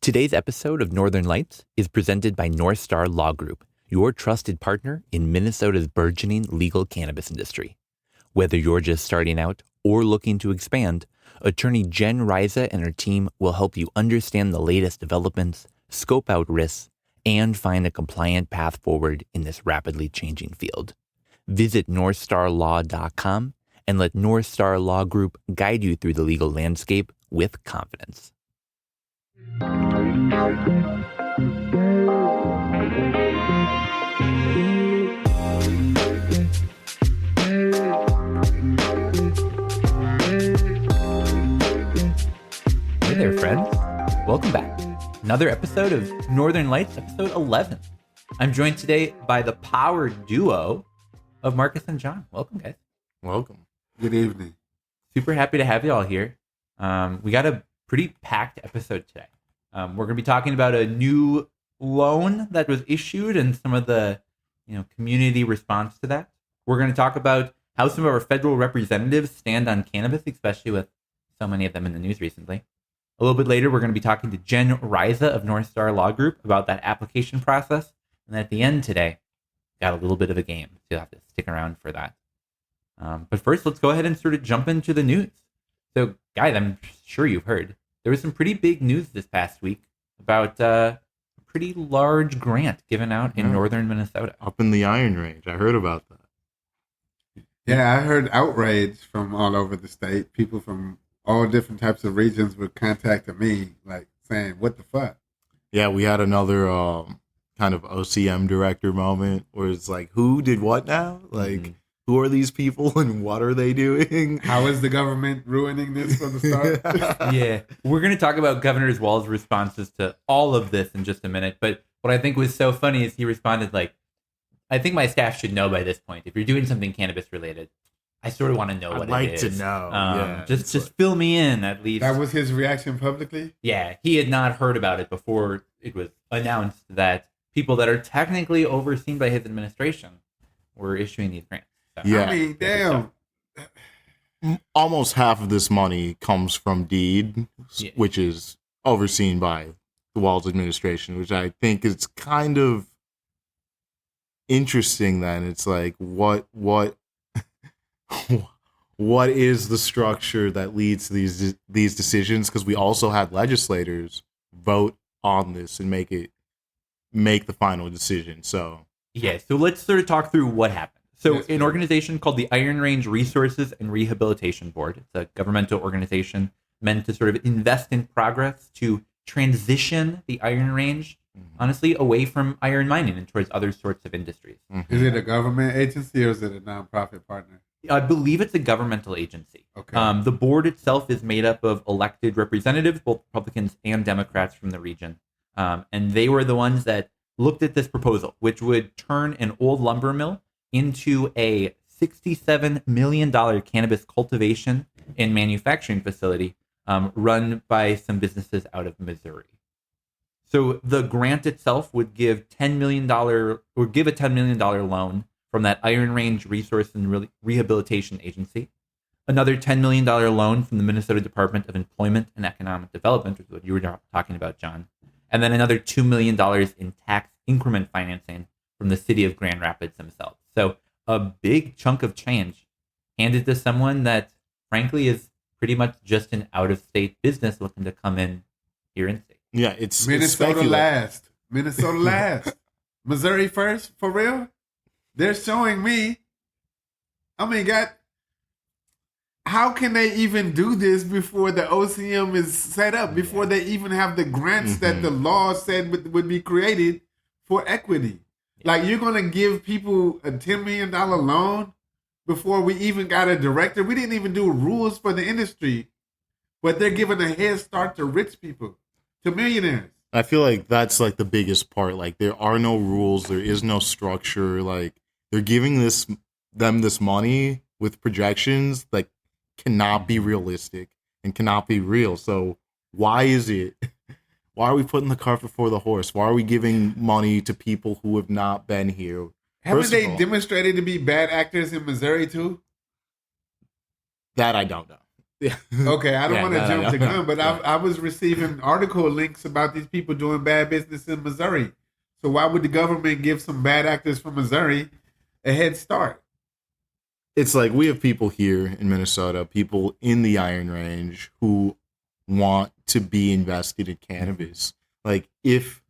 Today's episode of Northern Lights is presented by North Star Law Group, your trusted partner in Minnesota's burgeoning legal cannabis industry. Whether you're just starting out or looking to expand, attorney Jen Reise and her team will help you understand the latest developments, scope out risks, and find a compliant path forward in this rapidly changing field. Visit northstarlaw.com and let North Star Law Group guide you through the legal landscape with confidence. Hey there, friends. Welcome back. Another episode of Northern Lights, episode 11. I'm joined today by the power duo of Marcus and John. Welcome, guys. Welcome. Good evening. Super happy to have you all here. We got a pretty packed episode today. We're going to be talking about a new loan that was issued and some of the community response to that. We're going to talk about how some of our federal representatives stand on cannabis, especially with so many of them in the news recently. A little bit later, we're going to be talking to Jen Reise of North Star Law Group about that application process. And at the end today, got a little bit of a game, so you'll have to stick around for that. But first, let's go ahead and sort of jump into the news. So, guys, I'm sure you've heard, there was some pretty big news this past week about a pretty large grant given out in northern Minnesota. Up in the Iron Range. I heard about that. Yeah, I heard outrage from all over the state. People from all different types of regions were contacting me, like saying, what the fuck? Yeah, we had another kind of OCM director moment where it's like, who did what now? Like, who are these people and what are they doing? How is the government ruining this from the start? Yeah, we're going to talk about Governor Walz's responses to all of this in just a minute. But what I think was so funny is he responded like, I think my staff should know by this point, if you're doing something cannabis related, I sort of want to know what I'd it is. like to know. Just fill me in at least. That was his reaction publicly? Yeah, he had not heard about it before it was announced that people that are technically overseen by his administration were issuing these grants. So, Yeah. I mean, damn. Almost half of this money comes from DEED, which is overseen by the Walz administration, which I think is kind of interesting then. It's like, what is the structure that leads to these decisions? Because we also had legislators vote on this and make the final decision. So let's sort of talk through what happened. So an organization called the Iron Range Resources and Rehabilitation Board, it's a governmental organization meant to sort of invest in progress to transition the Iron Range, honestly, away from iron mining and towards other sorts of industries. Is it a government agency or is it a nonprofit partner? I believe it's a governmental agency. Okay. The board itself is made up of elected representatives, both Republicans and Democrats from the region. And they were the ones that looked at this proposal, which would turn an old lumber mill into a $67 million cannabis cultivation and manufacturing facility run by some businesses out of Missouri. So the grant itself would give a $10 million loan from that Iron Range Resource and Rehabilitation Agency, another $10 million loan from the Minnesota Department of Employment and Economic Development, which is what you were talking about, John, and then another $2 million in tax increment financing from the city of Grand Rapids themselves. So a big chunk of change handed to someone that, frankly, is pretty much just an out-of-state business looking to come in here in state. yeah, it's Minnesota last. Minnesota last. Missouri first, for real? They're showing me. I mean, how can they even do this before the OCM is set up, before they even have the grants that the law said would be created for equity? Like, you're going to give people a $10 million loan before we even got a director? We didn't even do rules for the industry, but they're giving a head start to rich people, to millionaires. I feel like that's like the biggest part. Like, there are no rules. There is no structure. Like, they're giving them this money with projections that cannot be realistic and cannot be real. So why is it? Why are we putting the cart before the horse? Why are we giving money to people who have not been here? Haven't they demonstrated to be bad actors in Missouri too? That I don't know. Yeah. Okay, I don't Yeah, want to no, jump no, the no. gun, but I was receiving article links about these people doing bad business in Missouri. So why would the government give some bad actors from Missouri a head start? It's like we have people here in Minnesota, people in the Iron Range who want to be invested in cannabis. Like if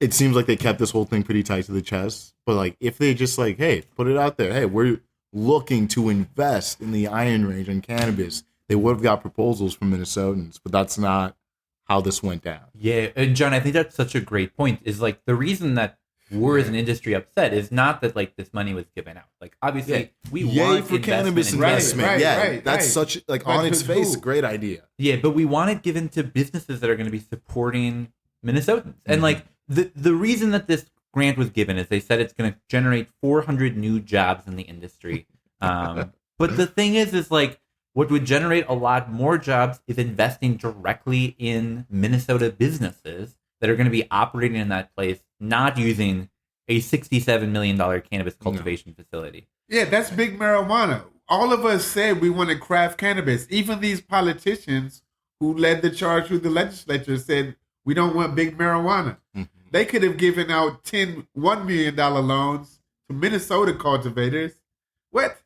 it seems like they kept this whole thing pretty tight to the chest, but like if they just like, hey, put it out there, hey, we're looking to invest in the Iron Range on cannabis, they would have got proposals from Minnesotans, but that's not how this went down. Yeah, and John, I think that's such a great point. Is like the reason that we're as an industry upset is not that like this money was given out. Like obviously we Yay want for cannabis investment. investment. Right, that's right. such like But on its to face, who? a great idea. Yeah, but we want it given to businesses that are going to be supporting Minnesotans. And like the reason that this grant was given is they said it's going to generate 400 new jobs in the industry. But the thing is like what would generate a lot more jobs is investing directly in Minnesota businesses that are going to be operating in that place, not using a $67 million cannabis cultivation facility. Yeah, that's big marijuana. All of us said we want to craft cannabis. Even these politicians who led the charge through the legislature said we don't want big marijuana. They could have given out 10 $1 million loans to Minnesota cultivators. What?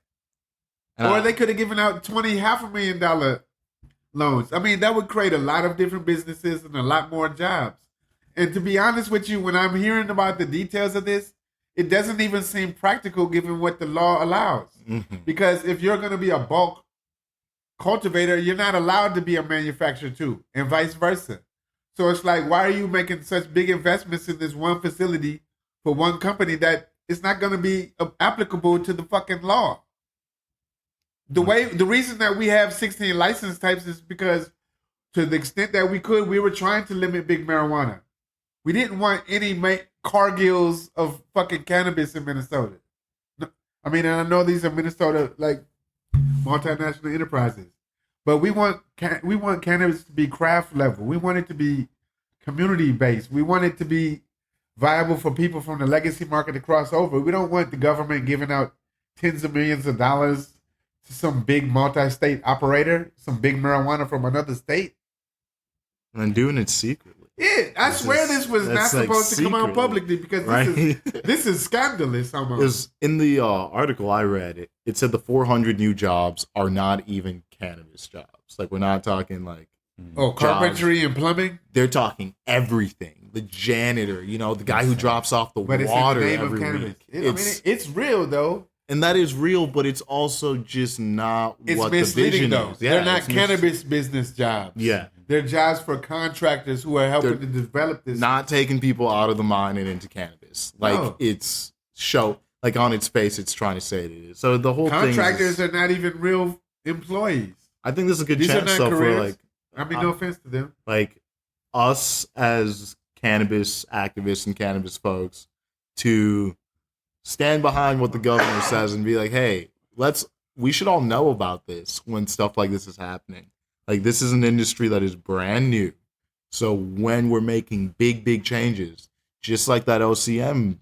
Or they could have given out 20 $500,000 loans. I mean, that would create a lot of different businesses and a lot more jobs. And to be honest with you, when I'm hearing about the details of this, it doesn't even seem practical given what the law allows. Because if you're going to be a bulk cultivator, you're not allowed to be a manufacturer too, and vice versa. So it's like, why are you making such big investments in this one facility for one company that is not going to be applicable to the fucking law? The reason that we have 16 license types is because to the extent that we could, we were trying to limit big marijuana. We didn't want any Cargills of fucking cannabis in Minnesota. I mean, and I know these are Minnesota like multinational enterprises, but we want cannabis to be craft level. We want it to be community based. We want it to be viable for people from the legacy market to cross over. We don't want the government giving out tens of millions of dollars to some big multi-state operator, some big marijuana from another state. And doing it secretly. Yeah, I swear this was not supposed to come out publicly because this is scandalous almost. Because in the article I read, it said the 400 new jobs are not even cannabis jobs. Like, we're not talking like carpentry and plumbing. They're talking everything. The janitor, the guy who drops off the but water it's in the name every of cannabis. week. It's real though. And that is real, but it's also just not it's what the misleading vision though. is. Yeah, they're not cannabis business jobs. Yeah. They're jobs for contractors who are helping to develop this. Not taking people out of the mine and into cannabis. Like, it's like on its face, it's trying to say it is. So the whole contractors are not even real employees. I think this is a good These chance are not though careers. for like, I mean, no offense to them. like us as cannabis activists and cannabis folks to stand behind what the governor says and be like, hey, we should all know about this when stuff like this is happening. Like, this is an industry that is brand new. So when we're making big changes, just like that OCM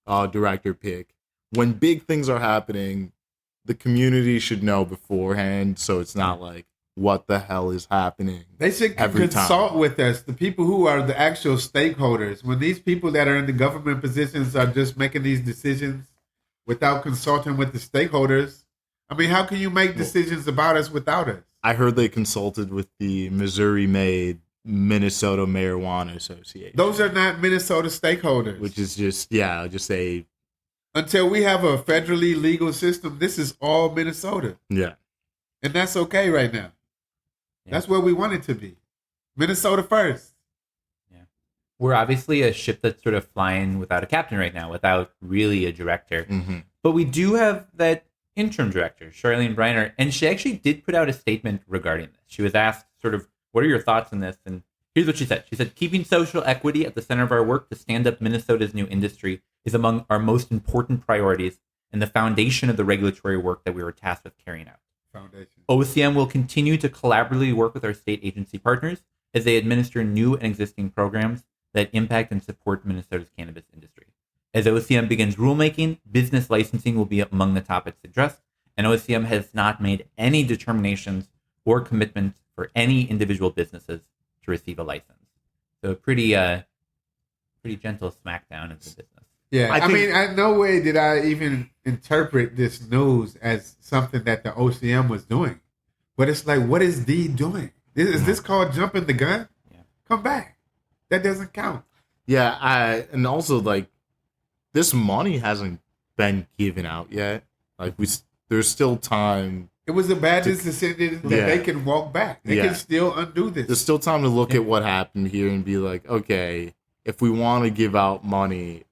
director pick, when big things are happening, the community should know beforehand. So it's not like, what the hell is happening? They should consult with us, the people who are the actual stakeholders. When these people that are in the government positions are just making these decisions without consulting with the stakeholders, I mean, how can you make decisions about us without us? I heard they consulted with the Missouri-made Minnesota Marijuana Association. Those are not Minnesota stakeholders. Which is just a... Until we have a federally legal system, this is all Minnesota. Yeah. And that's okay right now. Yeah. That's where we want it to be. Minnesota first. Yeah. We're obviously a ship that's sort of flying without a captain right now, without really a director. Mm-hmm. But we do have that interim director, Charlene Briner, and she actually did put out a statement regarding this. She was asked sort of, what are your thoughts on this? And here's what she said. She said, keeping social equity at the center of our work to stand up Minnesota's new industry is among our most important priorities and the foundation of the regulatory work that we were tasked with carrying out. Foundation. OCM will continue to collaboratively work with our state agency partners as they administer new and existing programs that impact and support Minnesota's cannabis industry. As OCM begins rulemaking, business licensing will be among the topics addressed, and OCM has not made any determinations or commitments for any individual businesses to receive a license. So a pretty gentle smackdown into business. Yeah, I I think- mean, in no way did I even interpret this news as something that the OCM was doing. But it's like, what is D doing? Is this called jumping the gun? Yeah. Come back. That doesn't count. Yeah, and also like this money hasn't been given out yet. Like there's still time. It was a bad decision that Yeah. they can walk back. They Yeah. can still undo this. There's still time to look at what happened here and be like, okay, if we want to give out money,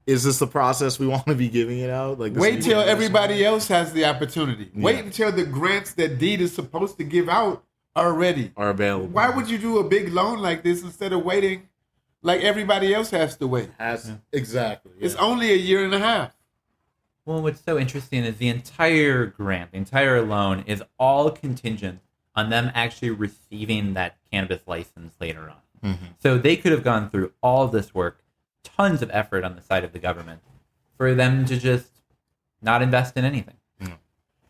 is this the process we want to be giving it out? Like, Wait till everybody else has the opportunity. Yeah. Wait until the grants that Deed is supposed to give out are ready. are available. Why would you do a big loan like this instead of waiting like everybody else has to wait? Exactly. Yeah. It's only a year and a half. Well, what's so interesting is the entire grant, the entire loan is all contingent on them actually receiving that cannabis license later on. Mhm. So they could have gone through all of this work, tons of effort on the side of the government, for them to just not invest in anything.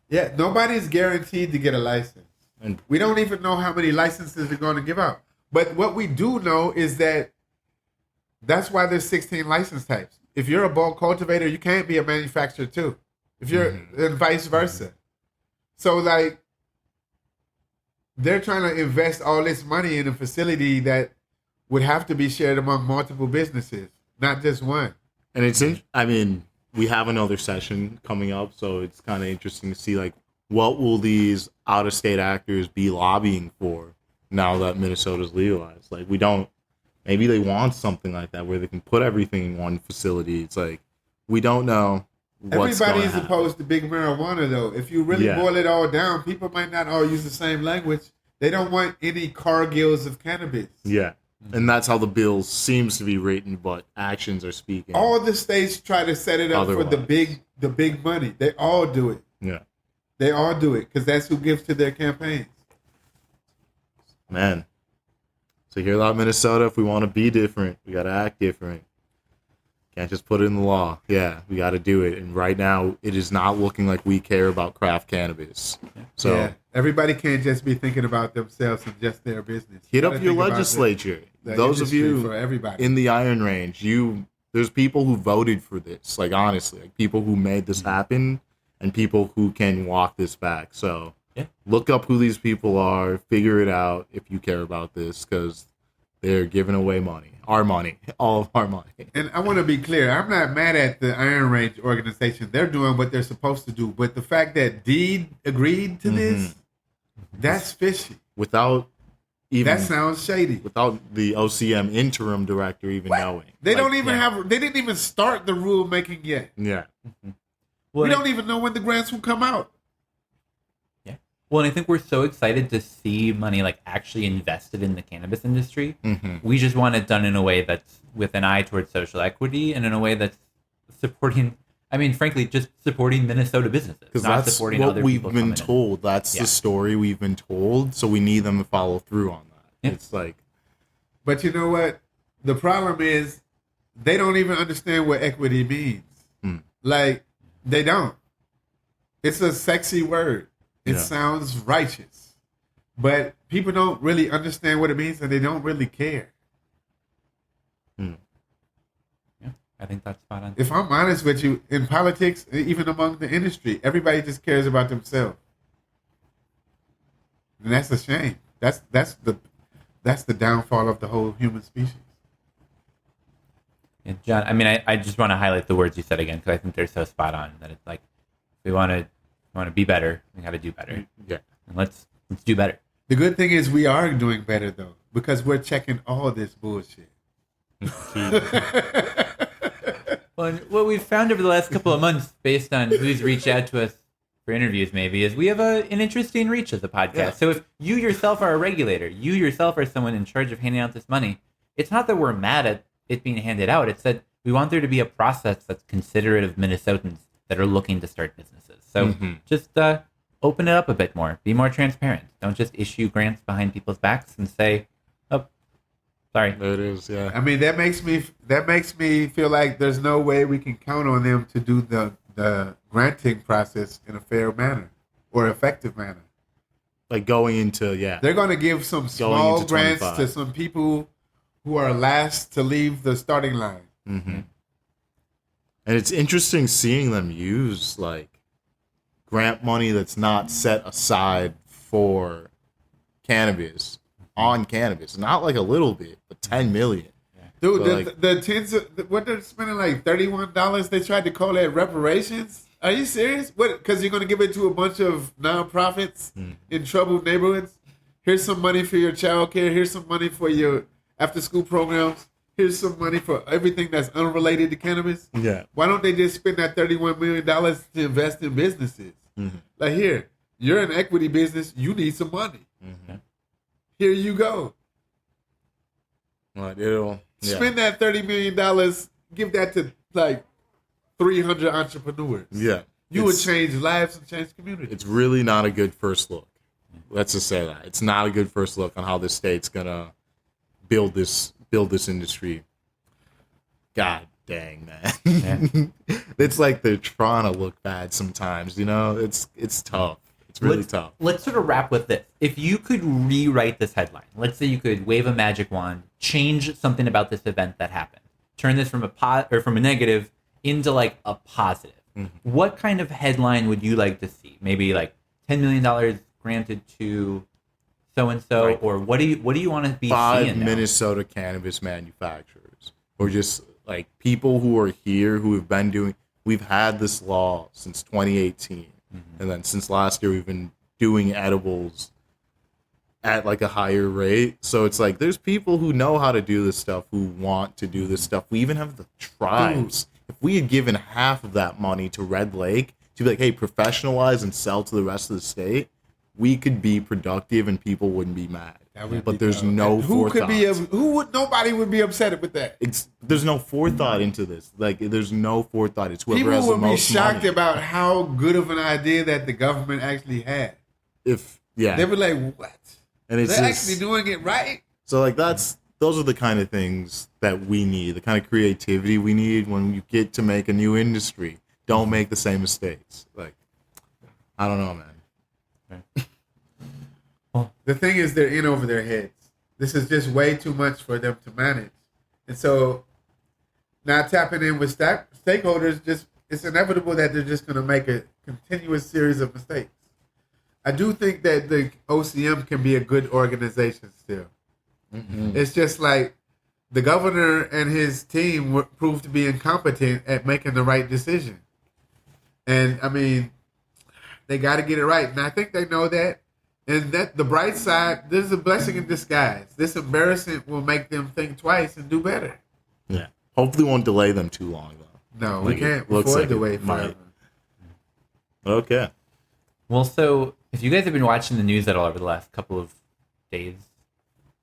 Yeah, nobody's guaranteed to get a license. And We don't even know how many licenses they're going to give out. But what we do know is that that's why there's 16 license types. If you're a bulk cultivator, you can't be a manufacturer too. If you're and vice versa. So like they're trying to invest all this money in a facility that would have to be shared among multiple businesses, not just one. And we have another session coming up, so it's kind of interesting to see like what will these out of state actors be lobbying for now that Minnesota's legalized. Like maybe they want something like that where they can put everything in one facility. It's like we don't know. Everybody's opposed to big marijuana, though. If you really Yeah. boil it all down, people might not all use the same language. They don't want any Cargills of cannabis. Yeah, and that's how the bill seems to be written, but actions are speaking. All the states try to set it up for the big money. They all do it. Yeah, They all do it because that's who gives to their campaigns. man. So hear that, Minnesota. If we want to be different, we got to act different. Can't just put it in the law. Yeah, we got to do it. And right now, it is not looking like we care about craft cannabis. So Yeah. Everybody can't just be thinking about themselves and just their business. hit You up gotta your think about legislature. the Those of industry you for everybody. in the Iron Range, there's people who voted for this. Like honestly, like people who made this happen, and people who can walk this back. So look up who these people are. Figure it out if you care about this, because they're giving away money, our money, all of our money. And I want to be clear. I'm not mad at the Iron Range organization. They're doing what they're supposed to do. But the fact that Deed agreed to this, that's fishy. Without even That sounds shady. without the OCM interim director even knowing. They Like, don't even they didn't even start the rulemaking yet. Yeah. We don't even know when the grants will come out. Well, and I think we're so excited to see money like actually invested in the cannabis industry. We just want it done in a way that's with an eye towards social equity and in a way that's supporting. I mean, frankly, just supporting Minnesota businesses, Because not that's supporting what other we've people been coming in. told. That's Yeah. the story we've been told. So we need them to follow through on that. Yeah. It's like, But you know what? The problem is they don't even understand what equity means. Like, they don't. It's a sexy word. It Yeah. sounds righteous. But people don't really understand what it means and they don't really care. Yeah, I think that's spot on. If I'm honest with you, in politics, even among the industry, everybody just cares about themselves. And that's a shame. That's the downfall of the whole human species. Yeah, John, I mean, I just want to highlight the words you said again because I think they're so spot on. That it's like, if we want to be better, we got to do better. yeah. And let's do better. The good thing is we are doing better though, because we're checking all this bullshit. Well, and what we've found over the last couple of months, based on who's reached out to us for interviews, maybe, is we have an interesting reach as a podcast. Yeah. So if you yourself are a regulator, you yourself are someone in charge of handing out this money, it's not that we're mad at it being handed out. It's that we want there to be a process that's considerate of Minnesotans that are looking to start businesses. So just open it up a bit more. Be more transparent. Don't just issue grants behind people's backs and say, oh, sorry. There it is. Yeah. I mean, that makes me feel like there's no way we can count on them to do the the granting process in a fair manner or effective manner. Like going into They're going to give some small into grants 25. to some people who are last to leave the starting line. Mm-hmm. And it's interesting seeing them use like grant money that's not set aside for cannabis on cannabis. Not like a little bit, but 10 million. Dude, But, like- the tens of, what they're spending like $31. They tried to call that reparations. Are you serious? What? Because you're going to give it to a bunch of nonprofits in troubled neighborhoods. Here's some money for your child care. Here's some money for your after school programs. Here's some money for everything that's unrelated to cannabis. Yeah. Why don't they just spend that $31 million to invest in businesses? Mm-hmm. Like, here, you're an equity business. You need some money. Mm-hmm. Here you go. Well, it'll Spend that $30 million. Give that to like 300 entrepreneurs. Yeah. You would It's- change lives and change communities. It's really not a good first look. Let's just say that. It's not a good first look on how this state's gonna build this industry. God dang, man. It's like they're trying to look bad sometimes, you know? It's tough. It's really tough. Let's sort of wrap with this. If you could rewrite this headline, let's say you could wave a magic wand, change something about this event that happened, turn this from from a negative into like a positive. Mm-hmm. What kind of headline would you like to see? Maybe like $10 million granted to so and so, Right. or what do you want to be 5 seeing now? Minnesota cannabis manufacturers, or just like people who are here who have been doing. We've had this law since 2018, and then since last year we've been doing edibles at like a higher rate. So it's like there's people who know how to do this stuff, who want to do this stuff. We even have the tribes. If we had given half of that money to Red Lake to be like, hey, professionalize and sell to the rest of the state, we could be productive and people wouldn't be mad. But there's no forethought. Nobody would be upset with that. There's no forethought into this. Like, there's no forethought. It's whoever has People the would be most shocked money. about how good of an idea that the government actually had. They'd be like, what? And it's They're just- actually doing it right? So like those are the kind of things that we need, the kind of creativity we need when you get to make a new industry. Don't make the same mistakes. Like, I don't know, man. The thing is, they're in over their heads. This is just way too much for them to manage. And so now tapping in with stakeholders, it's inevitable that they're just going to make a continuous series of mistakes. I do think that the OCM can be a good organization still. Mm-hmm. It's just like the governor and his team were proved to be incompetent at making the right decision. And I mean, they got to get it right. And I think they know that. And that the bright side, this is a blessing in disguise. This embarrassment will make them think twice and do better. Yeah. Hopefully, won't delay them too long though. No, Like, we can't it looks afford like to it wait might. forever. Okay. Well, so if you guys have been watching the news at all over the last couple of days,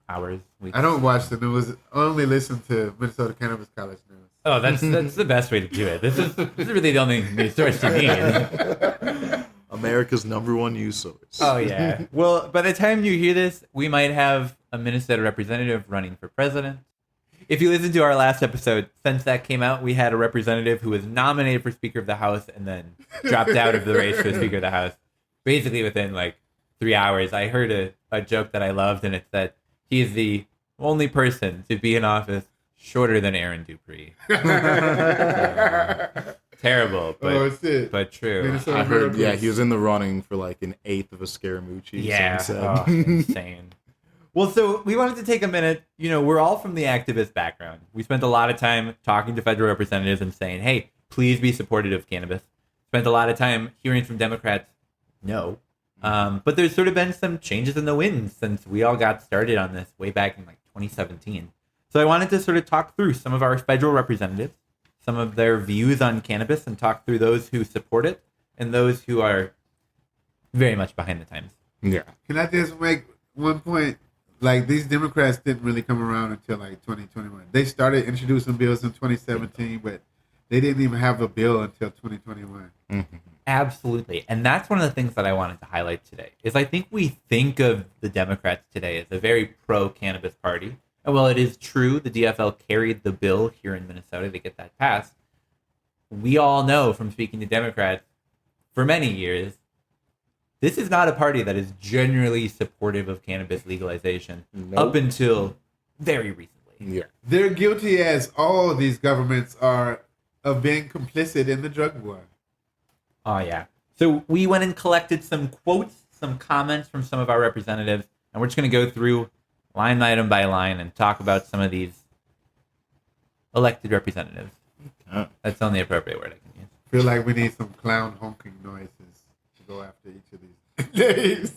hours, weeks. I don't watch the news. I only listen to Minnesota Cannabis College news. Oh, that's the best way to do it. This is really the only news source you need. America's #1 news source. Oh yeah. Well, by the time you hear this, we might have a Minnesota representative running for president. If you listen to our last episode, since that came out, we had a representative who was nominated for Speaker of the House and then dropped out of the race for Speaker of the House. Basically within like 3 hours. I heard a joke that I loved, and it's that he is the only person to be in office shorter than Aaron Dupree. Terrible, but true. Minnesota I heard. Miracles. Yeah, he was in the running for like an eighth of a Scaramucci. Yeah, someone said. insane. Well, so we wanted to take a minute. You know, we're all from the activist background. We spent a lot of time talking to federal representatives and saying, hey, please be supportive of cannabis. Spent a lot of time hearing from Democrats, no. But there's sort of been some changes in the wind since we all got started on this way back in like 2017. So I wanted to sort of talk through some of our federal representatives, some of their views on cannabis, and talk through those who support it and those who are very much behind the times. Yeah. Can I just make one point? Like, these Democrats didn't really come around until like 2021. They started introducing bills in 2017, but they didn't even have a bill until 2021. Mm-hmm. Absolutely. And that's one of the things that I wanted to highlight today is I think we think of the Democrats today as a very pro-cannabis party. And while it is true the DFL carried the bill here in Minnesota to get that passed, we all know from speaking to Democrats for many years, this is not a party that is generally supportive of cannabis legalization up until very recently. Yeah. They're guilty as all these governments are of being complicit in the drug war. Oh, yeah. So we went and collected some quotes, some comments from some of our representatives, and we're just going to go through line item by line and talk about some of these elected representatives. Oh. That's the only appropriate word I can use. Feel like we need some clown honking noises to go after each of these days.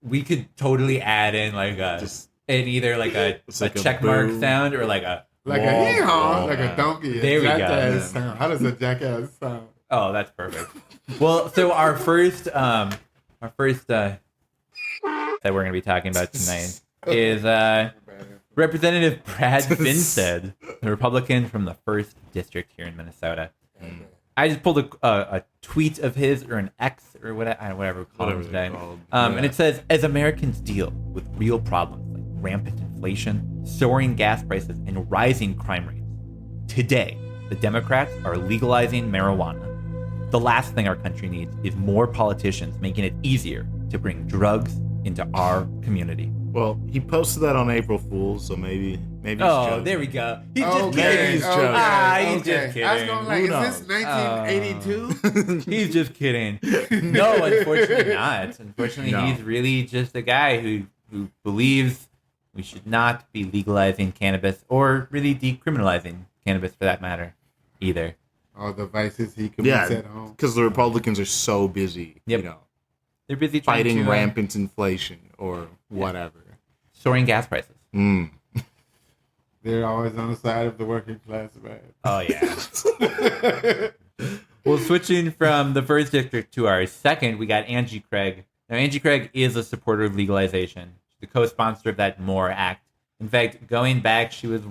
We could totally add in like a either like a check mark sound or like a hee-haw, like a donkey. There we go. Jackass sound. How does a jackass sound? Oh, that's perfect. Well, so our first that we're going to be talking about tonight is Representative Brad Finstead, the Republican from the 1st District here in Minnesota. I just pulled a tweet of his, or an X, or whatever we call it today. And it says, as Americans deal with real problems like rampant inflation, soaring gas prices, and rising crime rates, today, the Democrats are legalizing marijuana. The last thing our country needs is more politicians making it easier to bring drugs into our community. Well, he posted that on April Fool's, so maybe he's Oh, joking. there we go. He's Okay, just kidding. He's joking. He's just kidding. I was going like, Who is this 1982? He's just kidding. No, unfortunately not. Unfortunately, No. he's really just a guy who believes we should not be legalizing cannabis or really decriminalizing cannabis for that matter either. All the vices he commits at home. Because the Republicans are so busy, Yep. They're busy trying fighting to, rampant inflation or whatever. soaring gas prices. They're always on the side of the working class, man. Oh, yeah. Well, switching from the 1st District to our 2nd, we got Angie Craig. Now, Angie Craig is a supporter of legalization. She's the co-sponsor of that MORE Act. In fact, going back, she was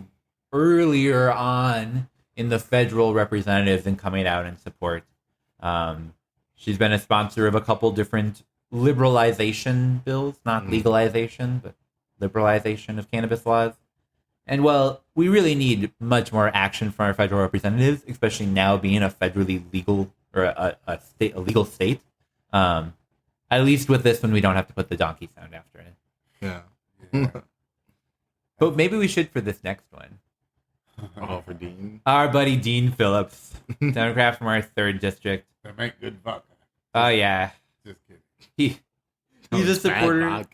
earlier on in the federal representatives and coming out in support. She's been a sponsor of a couple different liberalization bills, not legalization, but liberalization of cannabis laws. And while we really need much more action from our federal representatives, especially now being a federally legal or a legal state, at least with this one, we don't have to put the donkey sound after it. Yeah. But maybe we should for this next one. Oh, for Dean. Our buddy Dean Phillips, Democrat from our 3rd District. They make good vodka. Oh, yeah. Just kidding. He's a supporter. I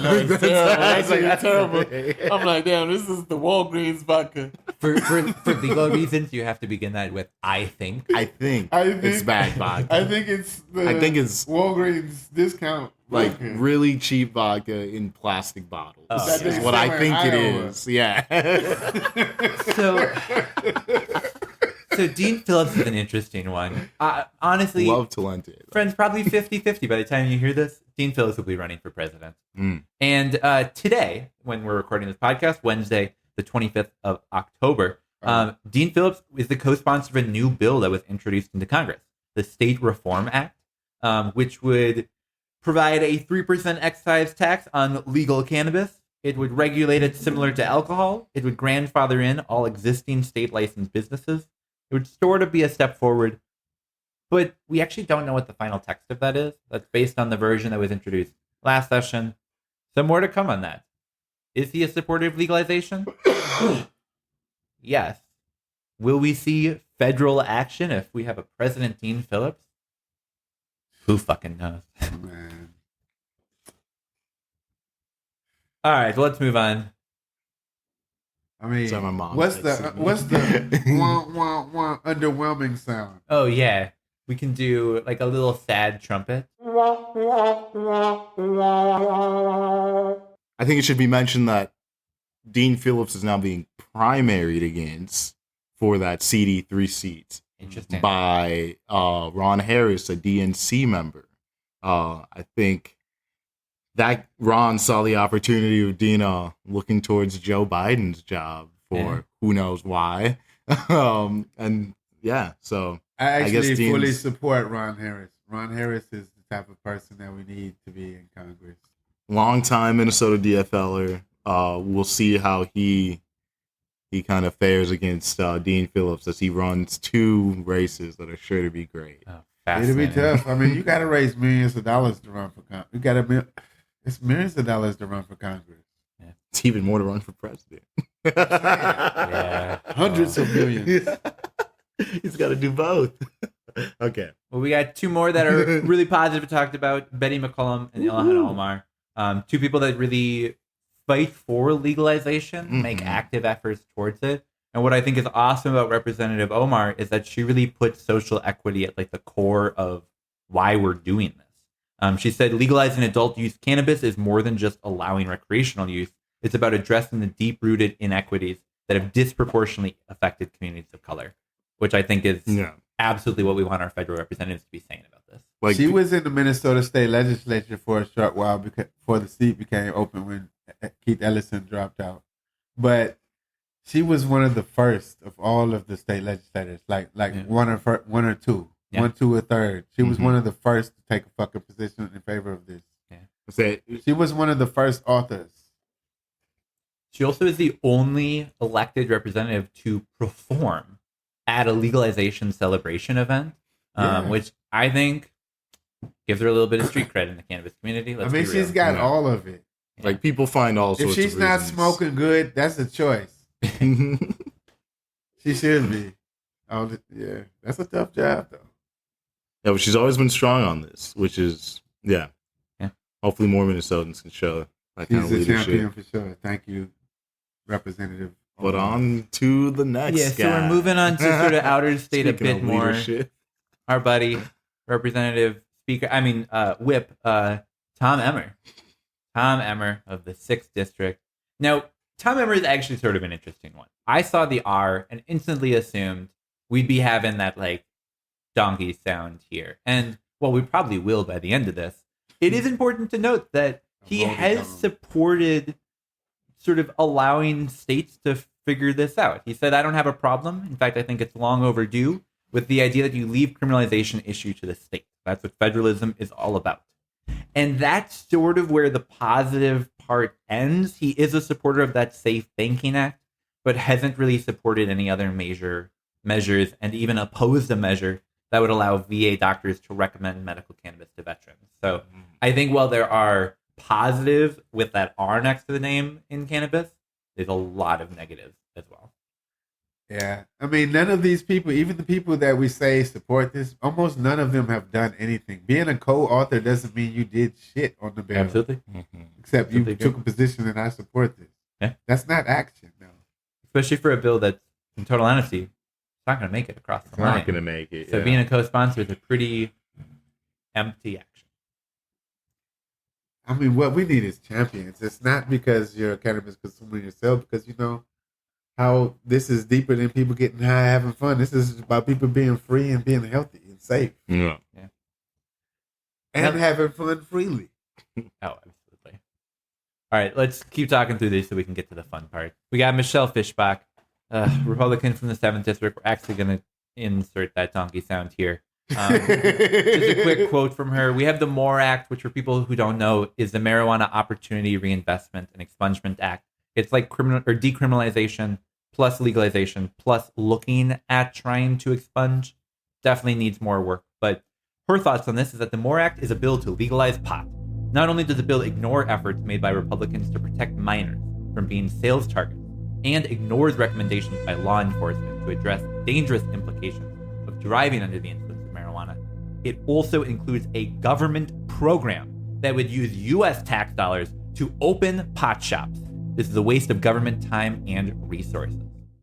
know it's terrible. It's terrible. I'm like, damn, this is the Walgreens vodka. For legal reasons, you have to begin that with I think. I think it's bad vodka. I think it's Walgreens discount like vodka. really cheap vodka in plastic bottles. Oh, That's yeah. what I Somewhere think in it Iowa. is. Yeah. So Dean Phillips is an interesting one. Honestly, Love talented. friends, probably 50-50 by the time you hear this. Dean Phillips will be running for president. Mm. And today, when we're recording this podcast, Wednesday, the 25th of October, Dean Phillips is the co-sponsor of a new bill that was introduced into Congress, the State Reform Act, which would provide a 3% excise tax on legal cannabis. It would regulate it similar to alcohol. It would grandfather in all existing state licensed businesses. It would sort of be a step forward, but we actually don't know what the final text of that is. That's based on the version that was introduced last session. Some more to come on that. Is he a supporter of legalization? Yes. Will we see federal action if we have a President Dean Phillips? Who fucking knows? Man. All right, well, let's move on. I mean, So my mom what's the texted me. wah, wah, wah, underwhelming sound? Oh, yeah. We can do like a little sad trumpet. I think it should be mentioned that Dean Phillips is now being primaried against for that CD3 seat Interesting. by Ron Harris, a DNC member. I think that Ron saw the opportunity of Dina looking towards Joe Biden's job for who knows why. And yeah, so I guess actually fully Dean's- support Ron Harris. Ron Harris is the type of person that we need to be in Congress. longtime Minnesota DFLer. We'll see how he he kind of fares against Dean Phillips as he runs 2 races that are sure to be great. Oh, It'll be fascinating. tough. I mean, you got to raise millions of dollars to run for Congress. It's millions of dollars to run for Congress. It's even more to run for president. Yeah. Hundreds of millions. He's got to do both. Okay. Well, we got 2 more that are really positive. Talked about Betty McCollum and Ilhan Omar. 2 people that really fight for legalization, make active efforts towards it. And what I think is awesome about Representative Omar is that she really puts social equity at like the core of why we're doing this. She said legalizing adult use cannabis is more than just allowing recreational use. It's about addressing the deep-rooted inequities that have disproportionately affected communities of color, which I think is absolutely what we want our federal representatives to be saying about this. Like She was in the Minnesota State Legislature for a short while before the seat became open when Keith Ellison dropped out. But she was one of the first of all of the state legislators, one or two, 1, 2, or third. She was one of the first to take a fucking position in favor of this. She was one of the first authors. She also is the only elected representative to perform at a legalization celebration event, which I think gives her a little bit of street cred in the cannabis community. Let's be real. She's got all of it. Like people find all sorts If she's of not reasons. smoking good, that's a choice. She should be. Yeah, that's a tough job though. Yeah, but she's always been strong on this, which is hopefully more Minnesotans can show that kind She's of a leadership. champion for sure. Thank you, Representative. But on to the next so guy. we're moving on to sort of outer state a Speaking bit of more. leadership. Our buddy, Whip, Tom Emmer. Tom Emmer of the 6th District. Now, Tom Emmer is actually sort of an interesting one. I saw the R and instantly assumed we'd be having that, like, donkey sound here. And, well, we probably will by the end of this. It is important to note that he has supported sort of allowing states to figure this out. He said, I don't have a problem. In fact, I think it's long overdue with the idea that you leave criminalization issue to the state. That's what federalism is all about. And that's sort of where the positive part ends. He is a supporter of that Safe Banking Act, but hasn't really supported any other measures and even opposed a measure that would allow VA doctors to recommend medical cannabis to veterans. So I think while there are positives with that R next to the name in cannabis, there's a lot of negatives as well. Yeah. I mean, none of these people, even the people that we say support this, almost none of them have done anything. Being a co-author doesn't mean you did shit on the bill. Absolutely. Except you Absolutely. took a position and I support this. Yeah. That's not action, no. Especially for a bill that's, in total honesty, it's not going to make it across the line. Not going to make it. So being a co-sponsor is a pretty empty action. I mean, what we need is champions. It's not because you're a cannabis consumer yourself, because you know how this is deeper than people getting high, having fun. This is about people being free and being healthy and safe Yeah. and having fun freely. Oh, absolutely. All right, let's keep talking through these so we can get to the fun part. We got Michelle Fischbach, Republican from the 7th District. We're actually going to insert that donkey sound here. Just a quick quote from her. We have the MORE Act, which for people who don't know is the Marijuana Opportunity Reinvestment and Expungement Act. It's like criminal or decriminalization plus legalization plus looking at trying to expunge. Definitely needs more work. But her thoughts on this is that the MORE Act is a bill to legalize pot. Not only does the bill ignore efforts made by Republicans to protect minors from being sales targets and ignores recommendations by law enforcement to address dangerous implications of driving under the influence of marijuana, it also includes a government program that would use U.S. tax dollars to open pot shops. This is a waste of government time and resources.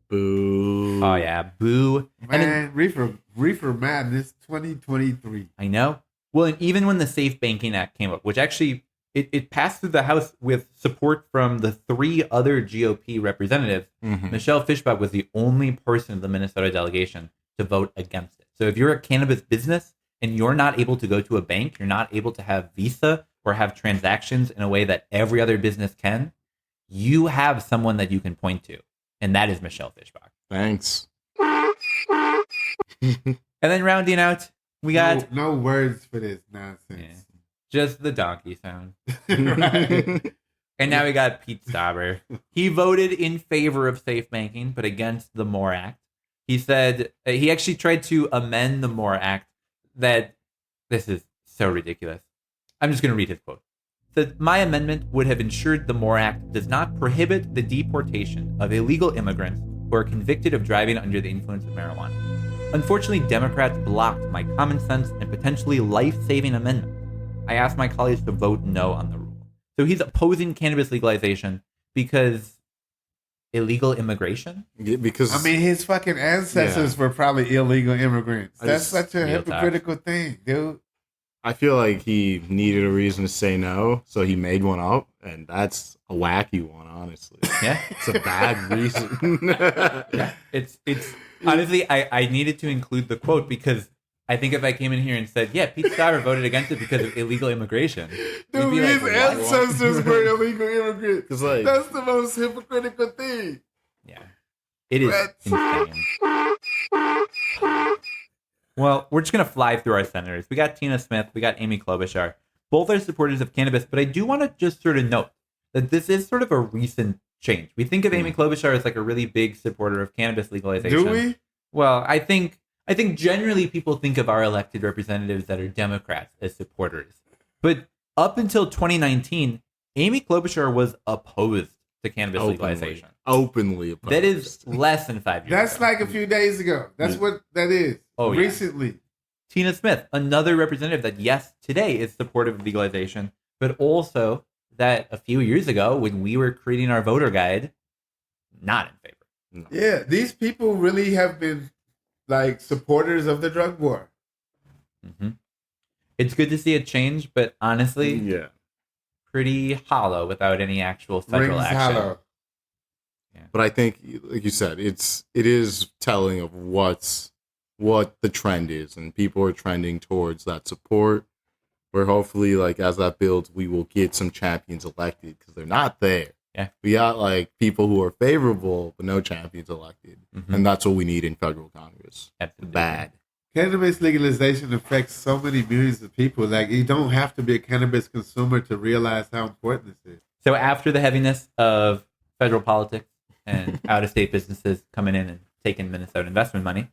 Boo. Oh, yeah. Boo. Man, reefer madness 2023. I know. Well, and even when the Safe Banking Act came up, which actually it passed through the House with support from the 3 other GOP representatives, Michelle Fischbach was the only person in the Minnesota delegation to vote against it. So if you're a cannabis business and you're not able to go to a bank, you're not able to have Visa or have transactions in a way that every other business can, you have someone that you can point to, and that is Michelle Fischbach. Thanks. And then rounding out, we got no words for this nonsense. just the donkey sound. Right. And now we got Pete Stauber. He voted in favor of safe banking, but against the MORE Act. He said he actually tried to amend the MORE Act. That this is so ridiculous. I'm just going to read his quote. Said, my amendment would have ensured the MORE Act does not prohibit the deportation of illegal immigrants who are convicted of driving under the influence of marijuana. Unfortunately, Democrats blocked my common sense and potentially life-saving amendment. I asked my colleagues to vote no on the rule. So he's opposing cannabis legalization because illegal immigration? Yeah, because I mean, his fucking ancestors were probably illegal immigrants. That's such a Real talk. hypocritical thing, dude. I feel like he needed a reason to say no, so he made one up, and that's a wacky one, honestly. Yeah. It's a bad reason. Yeah. It's honestly, I needed to include the quote because I think if I came in here and said, yeah, Pete Stauber voted against it because of illegal immigration. Dude, we'd be his like, what? ancestors were illegal immigrants. 'Cause, like- That's the most hypocritical thing. Yeah. It is What? insane. Well, we're just going to fly through our senators. We got Tina Smith. We got Amy Klobuchar. Both are supporters of cannabis, but I do want to just sort of note that this is sort of a recent change. We think of Amy Klobuchar as like a really big supporter of cannabis legalization. Do we? Well, I think generally people think of our elected representatives that are Democrats as supporters. But up until 2019, Amy Klobuchar was opposed to cannabis legalization. Openly opposed. That is less than 5 years That's ago. like a few days ago. That's what that is. Oh, yeah. Recently. Tina Smith, another representative that, yes, today is supportive of legalization, but also that a few years ago when we were creating our voter guide, not in favor. No. Yeah, these people really have been like supporters of the drug war. Mm-hmm. It's good to see a change, but honestly, Yeah. pretty hollow without any actual federal Rings action. hollow. But I think, like you said, it is telling of what the trend is, and people are trending towards that support. Where hopefully, like as that builds, we will get some champions elected because they're not there. Yeah, we got like people who are favorable, but no champions elected, and that's what we need in federal Congress. Absolutely. Bad. Cannabis legalization affects so many millions of people. Like you don't have to be a cannabis consumer to realize how important this is. So after the heaviness of federal politics and out-of-state businesses coming in and taking Minnesota investment money,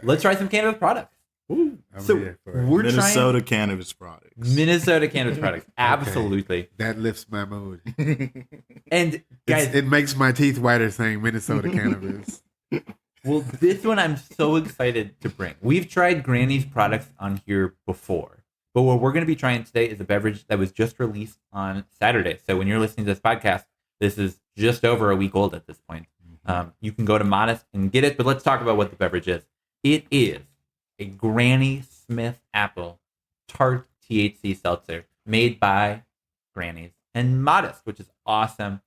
let's try some cannabis products. Ooh. I'm So here for it. we're Minnesota trying cannabis products. Minnesota cannabis products. Absolutely. That lifts my mood. And guys, It makes my teeth whiter saying Minnesota cannabis. well, this one I'm so excited to bring. We've tried Granny's products on here before, but what we're going to be trying today is a beverage that was just released on Saturday. So when you're listening to this podcast, this is just over a week old at this point. You can go to Modist and get it, but let's talk about what the beverage is. It is a Granny Smith apple tart THC seltzer made by Granny's and Modist, which is awesome.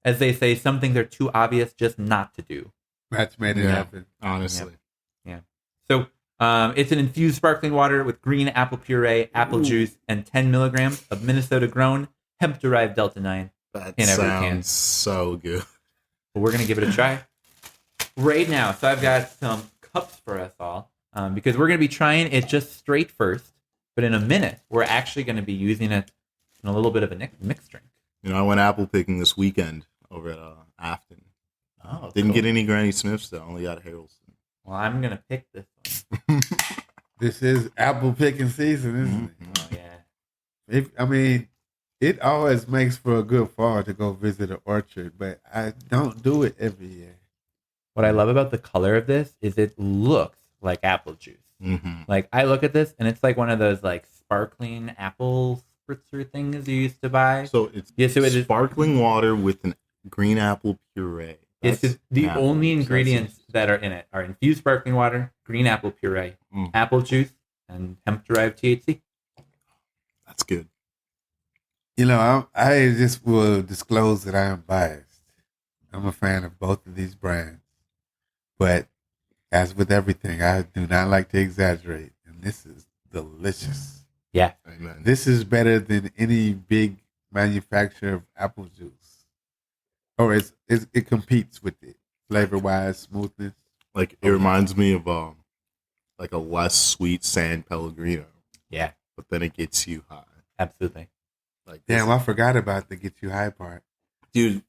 As they say, some things are too obvious just not to do. That's made it happen. Honestly. Yeah. So it's an infused sparkling water with green apple puree, apple juice, and 10 milligrams of Minnesota-grown hemp-derived Delta-9 That in every can. sounds so good. But we're going to give it a try right now. So I've got some cups for us all because we're going to be trying it just straight first. But in a minute, we're actually going to be using it in a little bit of a mixed drink. You know, I went apple picking this weekend over at Afton. Oh, Didn't cool. get any Granny Smiths though. Only got Harrelson. Well, I'm going to pick this one. This is apple picking season, isn't it? Oh, yeah. I mean, it always makes for a good fall to go visit an orchard, but I don't do it every year. What I love about the color of this is it looks like apple juice. Mm-hmm. Like I look at this and it's like one of those like sparkling apple spritzer things you used to buy. So it's Yeah, so it is- sparkling water with an green apple puree. It's That's the apple only juice. ingredients that are in it are infused sparkling water, green apple puree, apple juice, and hemp-derived THC. That's good. You know, I just will disclose that I am biased. I'm a fan of both of these brands. But as with everything, I do not like to exaggerate. And this is delicious. Yeah. Amen. This is better than any big manufacturer of apple juice. Or it competes with it, flavor-wise, smoothness. Like it reminds me of like a less sweet San Pellegrino, Yeah, but then it gets you high. absolutely. Like Damn, I forgot about the get you high part. Dude,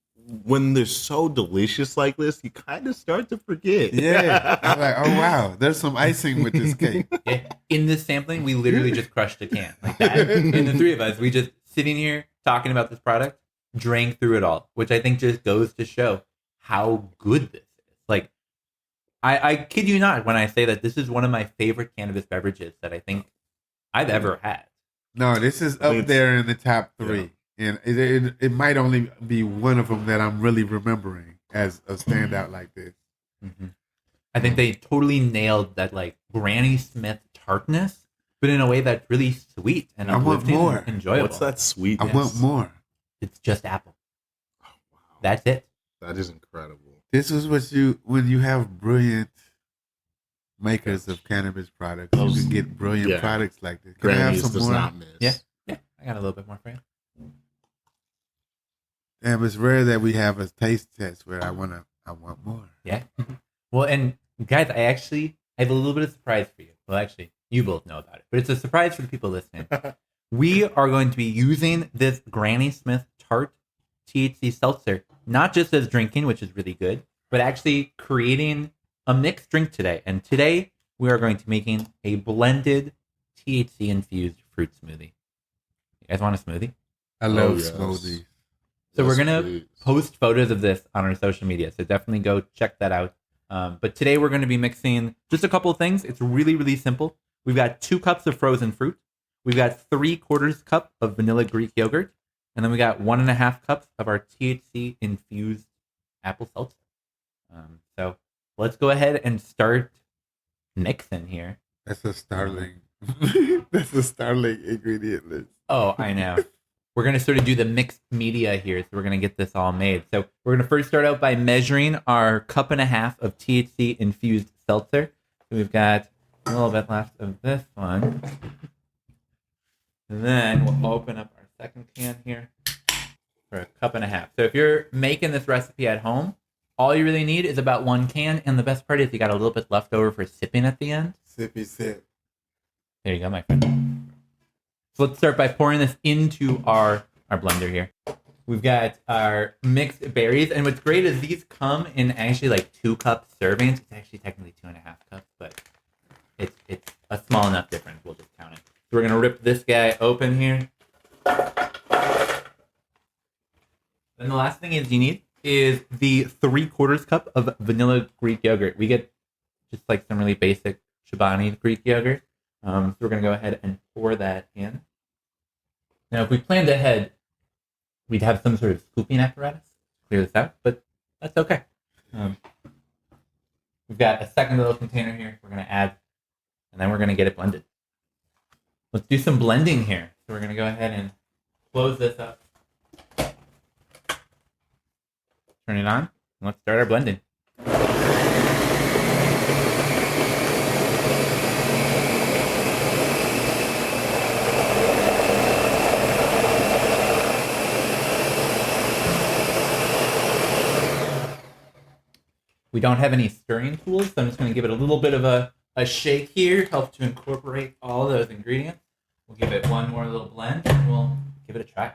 when they're so delicious like this, you kind of start to forget. Yeah. I'm like, oh wow, there's some icing with this cake. Yeah. In this sampling, we literally just crushed a can like that. And the three of us, we just sitting here talking about this product, drank through it all, which I think just goes to show how good this is. Like, I kid you not when I say that this is one of my favorite cannabis beverages that I think I've ever had. No, this is up there in the top 3. And it might only be one of them that I'm really remembering as a standout like this. Mm-hmm. I think they totally nailed that like Granny Smith tartness, but in a way that's really sweet and uplifting and enjoyable. What's that sweetness? I want more. It's just apple. Oh, wow. That's it. That is incredible. This is when you have brilliant makers of cannabis products, you can get brilliant products like this. Can I have Granny's some does more? not miss. Yeah. I got a little bit more for you. Damn, it's rare that we have a taste test where I want more. Yeah. Well, and guys, I have a little bit of surprise for you. Well, actually, you both know about it, but it's a surprise for the people listening. We are going to be using this Granny Smith Tart THC Seltzer, not just as drinking, which is really good, but actually creating a mixed drink today. And today we are going to be making a blended THC infused fruit smoothie. You guys want a smoothie? I love smoothies. So we're going to post photos of this on our social media. So definitely go check that out. But today we're going to be mixing just a couple of things. It's really, really simple. We've got 2 cups of frozen fruit. We've got 3/4 cup of vanilla Greek yogurt. And then we got 1.5 cups of our THC infused apple seltzer. So let's go ahead and start mixing here. That's a startling ingredient list. Oh, I know. We're going to sort of do the mixed media here. So we're going to get this all made. So we're going to first start out by measuring our 1.5 cups of THC infused seltzer. So we've got a little bit left of this one. And then we'll open up our second can here for 1.5 cups. So if you're making this recipe at home, all you really need is about 1 can. And the best part is you got a little bit left over for sipping at the end. Sippy sip. There you go, my friend. So let's start by pouring this into our blender here. We've got our mixed berries. And what's great is these come in actually like 2-cup servings. It's actually technically 2.5 cups, but it's a small enough difference. We'll just count it. So we're going to rip this guy open here. Then the last thing is you need is the 3/4 cup of vanilla Greek yogurt. We get just like some really basic Chobani Greek yogurt. So we're going to go ahead and pour that in. Now, if we planned ahead, we'd have some sort of scooping apparatus to clear this out, but that's okay. We've got a second little container here we're going to add, and then we're going to get it blended. Let's do some blending here. So we're going to go ahead and close this up. Turn it on, and let's start our blending. We don't have any stirring tools, so I'm just going to give it a little bit of a shake here, help to incorporate all those ingredients. We'll give it one more little blend, and we'll give it a try.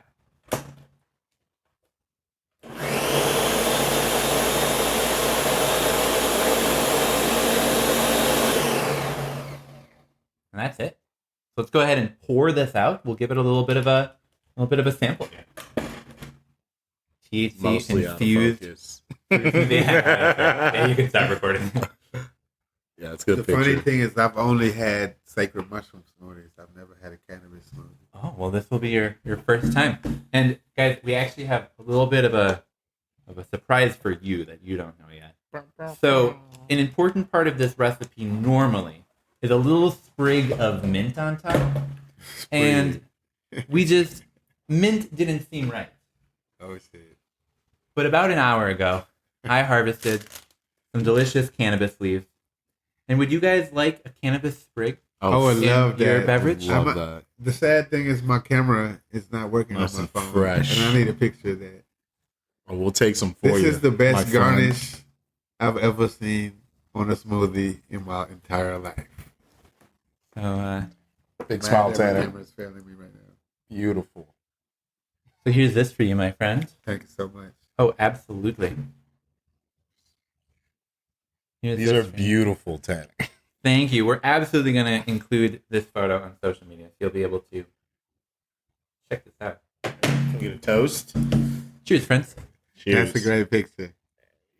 And that's it. So let's go ahead and pour this out. We'll give it a little bit of a sample here. THC Mostly infused. Yeah, you can stop recording. Yeah, it's good. The funny thing is, I've only had sacred mushroom smoothies. I've never had a cannabis smoothie. Oh well, this will be your first time. And guys, we actually have a little bit of a surprise for you that you don't know yet. So, an important part of this recipe normally is a little sprig of mint on top, and mint didn't seem right. Oh shit! But about an hour ago, I harvested some delicious cannabis leaves. And would you guys like a cannabis sprig? Oh, I love your that. beverage? Love that. The sad thing is my camera is not working Nice on my and phone, fresh. and I need a picture of that. Oh, we'll take some for This you. is the my best friend. garnish I've ever seen on a smoothie in my entire life. So, Big Mad smile, that my Tanner. camera's failing me right now. Beautiful. so here's this for you, my friend. Thank you so much. Oh, absolutely. Here's These this are one. beautiful, Tanner. Thank you. We're absolutely going to include this photo on social media. So you'll be able to check this out. Can we get a toast? Cheers, friends. Cheers. That's a great picture.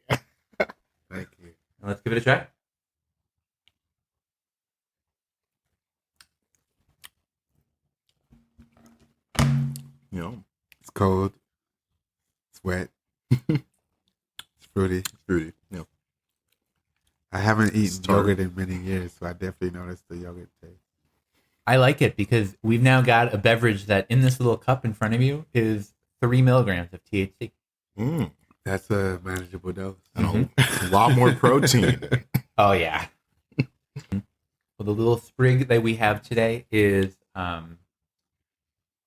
Thank you. Let's give it a try. You know, It's cold. It's wet. It's fruity. it's fruity. You know. I haven't It's eaten tart. yogurt in many years, so I definitely noticed the yogurt taste. I like it because we've now got a beverage that in this little cup in front of you is 3 milligrams of THC. Mm. That's a manageable dose. And a lot more protein. Oh, yeah. Well, the little sprig that we have today is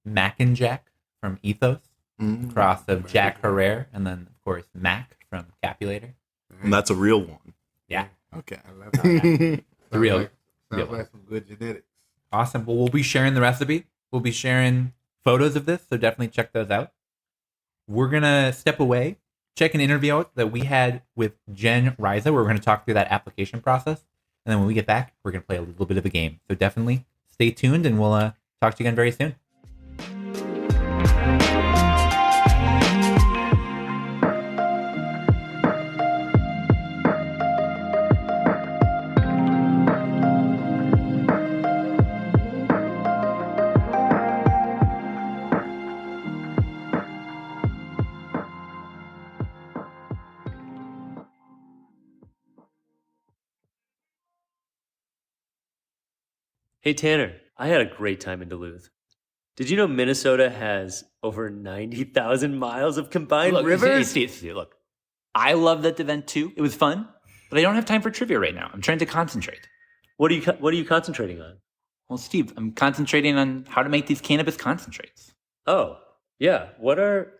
Mac and Jack from Ethos, Mm. cross of Jack Herrera, and then, of course, Mac from Capulator. And that's a real one. Yeah. Okay. I love it. The real. Sounds real. like some good genetics. Awesome. Well, we'll be sharing the recipe. We'll be sharing photos of this, so definitely check those out. We're going to step away, check an interview out that we had with Jen Reise, where we're going to talk through that application process. And then when we get back, we're going to play a little bit of a game. So definitely stay tuned, and we'll talk to you again very soon. Hey Tanner, I had a great time in Duluth. Did you know Minnesota has over 90,000 miles of combined Look, rivers? Steve, look, I loved that event too. It was fun, but I don't have time for trivia right now. I'm trying to concentrate. What are you concentrating on? Well, Steve, I'm concentrating on how to make these cannabis concentrates. Oh, yeah. What are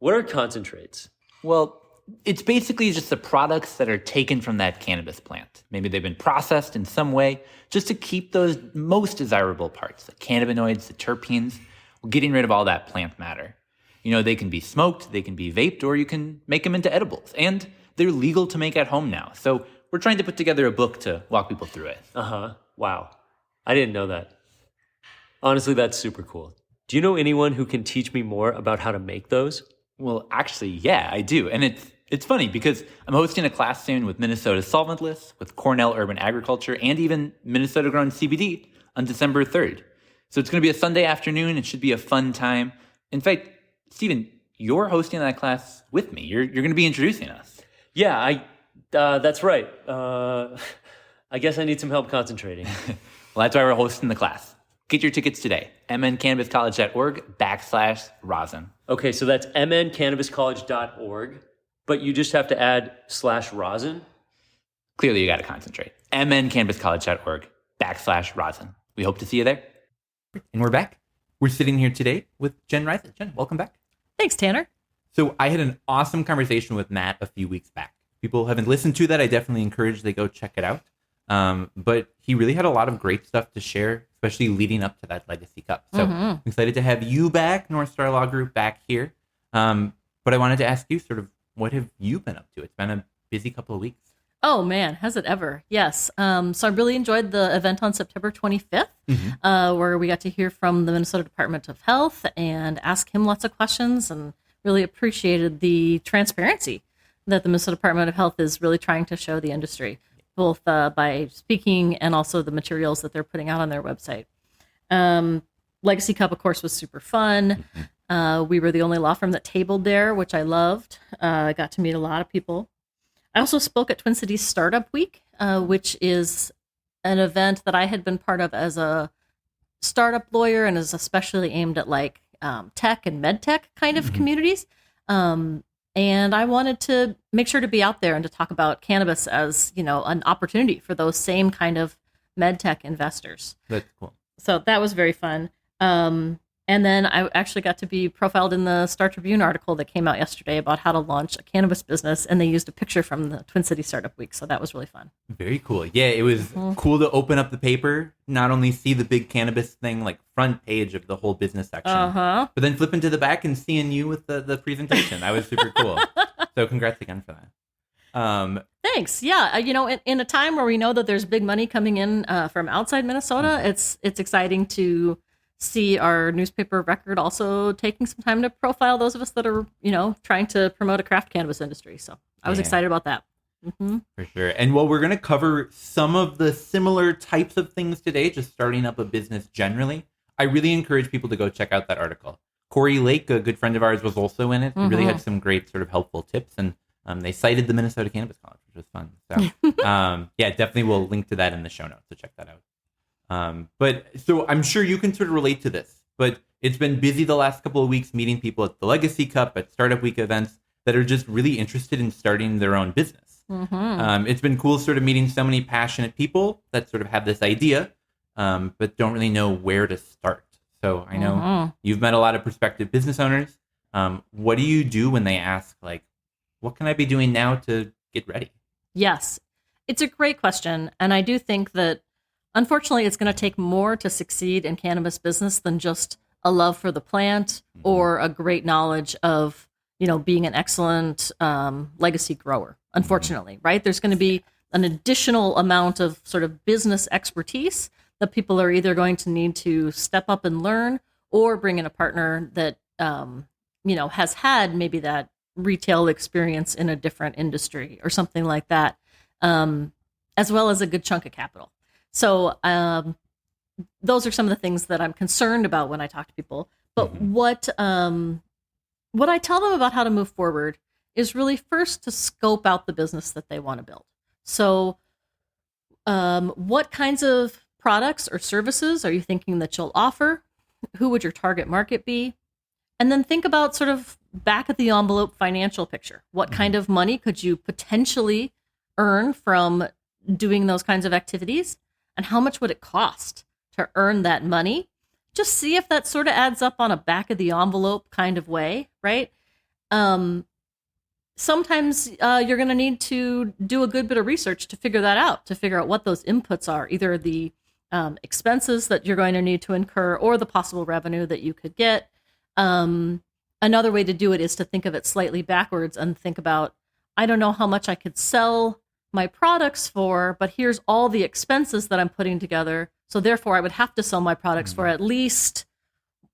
concentrates? Well, it's basically just the products that are taken from that cannabis plant. Maybe they've been processed in some way just to keep those most desirable parts, the cannabinoids, the terpenes, getting rid of all that plant matter. You know, they can be smoked, they can be vaped, or you can make them into edibles. And they're legal to make at home now. So we're trying to put together a book to walk people through it. Uh-huh. Wow. I didn't know that. Honestly, that's super cool. Do you know anyone who can teach me more about how to make those? Well, actually, yeah, I do. And it's funny because I'm hosting a class soon with Minnesota Solventless, with Cornell Urban Agriculture, and even Minnesota Grown CBD on December 3rd. So it's going to be a Sunday afternoon. It should be a fun time. In fact, Stephen, you're hosting that class with me. You're going to be introducing us. Yeah, that's right. I guess I need some help concentrating. Well, that's why we're hosting the class. Get your tickets today. mncannabiscollege.org/rosin. Okay, so that's mncannabiscollege.org, but you just have to add /rosin. Clearly, you got to concentrate. mncannabiscollege.org/rosin. We hope to see you there. And we're back. We're sitting here today with Jen Reise. Jen, welcome back. Thanks, Tanner. So I had an awesome conversation with Matt a few weeks back. People haven't listened to that. I definitely encourage they go check it out. But he really had a lot of great stuff to share, especially leading up to that Legacy Cup. So I'm excited to have you back, North Star Law Group back here. But I wanted to ask you sort of, what have you been up to? It's been a busy couple of weeks. Oh man, has it ever? Yes. So I really enjoyed the event on September 25th, where we got to hear from the Minnesota Department of Health and ask him lots of questions, and really appreciated the transparency that the Minnesota Department of Health is really trying to show the industry, both by speaking and also the materials that they're putting out on their website. Legacy Cup, of course, was super fun. We were the only law firm that tabled there, which I loved. I got to meet a lot of people. I also spoke at Twin Cities Startup Week, which is an event that I had been part of as a startup lawyer and is especially aimed at like tech and med tech kind of communities. And I wanted to make sure to be out there and to talk about cannabis as, you know, an opportunity for those same kind of med tech investors. That's cool. So that was very fun. And then I actually got to be profiled in the Star Tribune article that came out yesterday about how to launch a cannabis business. And they used a picture from the Twin Cities Startup Week. So that was really fun. Very cool. Yeah, it was cool to open up the paper, not only see the big cannabis thing, like front page of the whole business section, but then flip into the back and seeing you with the presentation. That was super cool. So congrats again for that. Thanks. Yeah. In a time where we know that there's big money coming in from outside Minnesota, it's exciting to see our newspaper of record also taking some time to profile those of us that are, trying to promote a craft cannabis industry. So I was excited about that. For sure. And while we're going to cover some of the similar types of things today, just starting up a business generally, I really encourage people to go check out that article. Corey Lake, a good friend of ours, was also in it. He really had some great sort of helpful tips, and they cited the Minnesota Cannabis College, which was fun. So yeah, definitely we'll link to that in the show notes, so check that out. But so I'm sure you can sort of relate to this, but it's been busy the last couple of weeks meeting people at the Legacy Cup, at Startup Week events that are just really interested in starting their own business. It's been cool sort of meeting so many passionate people that sort of have this idea, but don't really know where to start. So I know you've met a lot of prospective business owners. What do you do when they ask, like, what can I be doing now to get ready? Yes, it's a great question. And I do think that, unfortunately, it's going to take more to succeed in cannabis business than just a love for the plant or a great knowledge of, being an excellent legacy grower, unfortunately, right? There's going to be an additional amount of sort of business expertise that people are either going to need to step up and learn or bring in a partner that, has had maybe that retail experience in a different industry or something like that, as well as a good chunk of capital. So those are some of the things that I'm concerned about when I talk to people. But what I tell them about how to move forward is really first to scope out the business that they want to build. So what kinds of products or services are you thinking that you'll offer? Who would your target market be? And then think about sort of back at the envelope financial picture. What kind of money could you potentially earn from doing those kinds of activities? And how much would it cost to earn that money? Just see if that sort of adds up on a back of the envelope kind of way, right? Sometimes you're going to need to do a good bit of research to figure that out, to figure out what those inputs are, either the expenses that you're going to need to incur or the possible revenue that you could get. Another way to do it is to think of it slightly backwards and think about, I don't know how much I could sell my products for, but here's all the expenses that I'm putting together. So therefore I would have to sell my products for at least,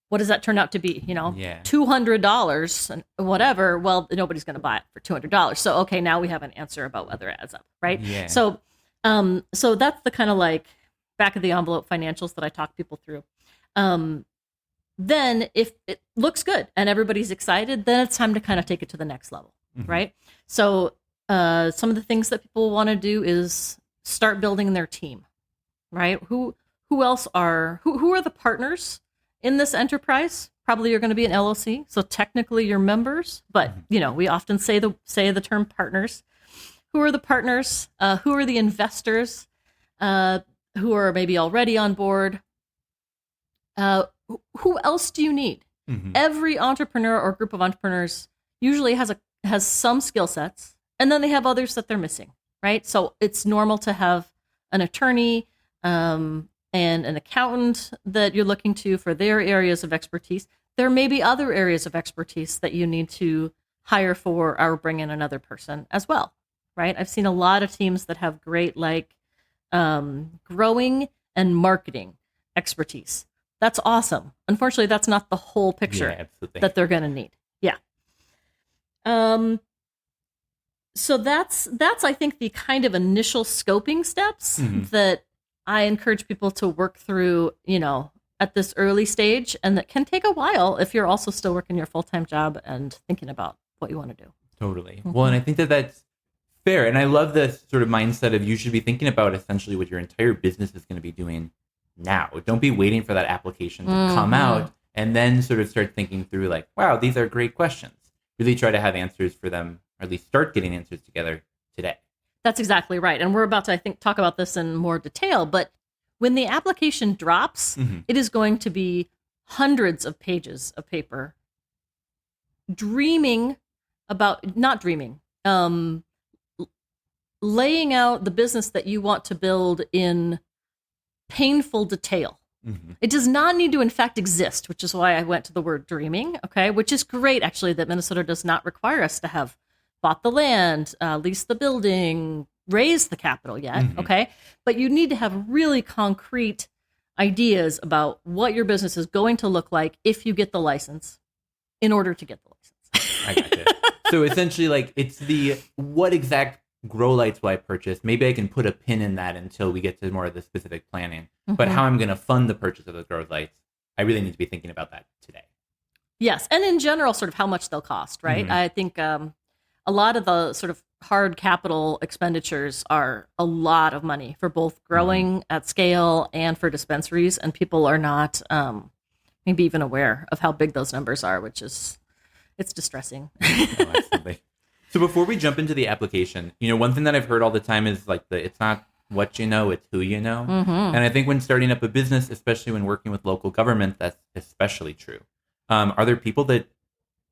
what does that turn out to be? $200 and whatever. Well, nobody's going to buy it for $200. So, okay, now we have an answer about whether it adds up. Right. Yeah. So that's the kind of like back of the envelope financials that I talk people through. Then if it looks good and everybody's excited, then it's time to kind of take it to the next level. Right. So, some of the things that people want to do is start building their team, right? Who else are the partners in this enterprise? Probably you're going to be an LLC, so technically you're members, but we often say the term partners. Who are the partners? Who are the investors? Who are maybe already on board? Who else do you need? Every entrepreneur or group of entrepreneurs usually has some skill sets. And then they have others that they're missing, right? So it's normal to have an attorney and an accountant that you're looking to for their areas of expertise. There may be other areas of expertise that you need to hire for or bring in another person as well, right? I've seen a lot of teams that have great growing and marketing expertise. That's awesome. Unfortunately, that's not the whole picture that they're going to need. Yeah. So that's I think the kind of initial scoping steps that I encourage people to work through, at this early stage, and that can take a while if you're also still working your full-time job and thinking about what you want to do. Totally. Well, and I think that's fair. And I love this sort of mindset of you should be thinking about essentially what your entire business is going to be doing now. Don't be waiting for that application to come out and then sort of start thinking through like, wow, these are great questions. Really try to have answers for them, or at least start getting answers together today. That's exactly right. And we're about to, I think, talk about this in more detail. But when the application drops, it is going to be hundreds of pages of paper, laying out the business that you want to build in painful detail. Mm-hmm. It does not need to, in fact, exist, which is why I went to the word dreaming, okay? Which is great, actually, that Minnesota does not require us to have bought the land, leased the building, raised the capital yet, okay? But you need to have really concrete ideas about what your business is going to look like if you get the license in order to get the license. I gotcha. So essentially, like, it's the what exact grow lights will I purchase? Maybe I can put a pin in that until we get to more of the specific planning. But how I'm going to fund the purchase of those grow lights, I really need to be thinking about that today. Yes, and in general, sort of how much they'll cost, right? I think a lot of the sort of hard capital expenditures are a lot of money for both growing at scale and for dispensaries, and people are not maybe even aware of how big those numbers are, which is, it's distressing. Oh, absolutely. So before we jump into the application, one thing that I've heard all the time is like it's not what you know, it's who you know. And I think when starting up a business, especially when working with local government, that's especially true. Are there people that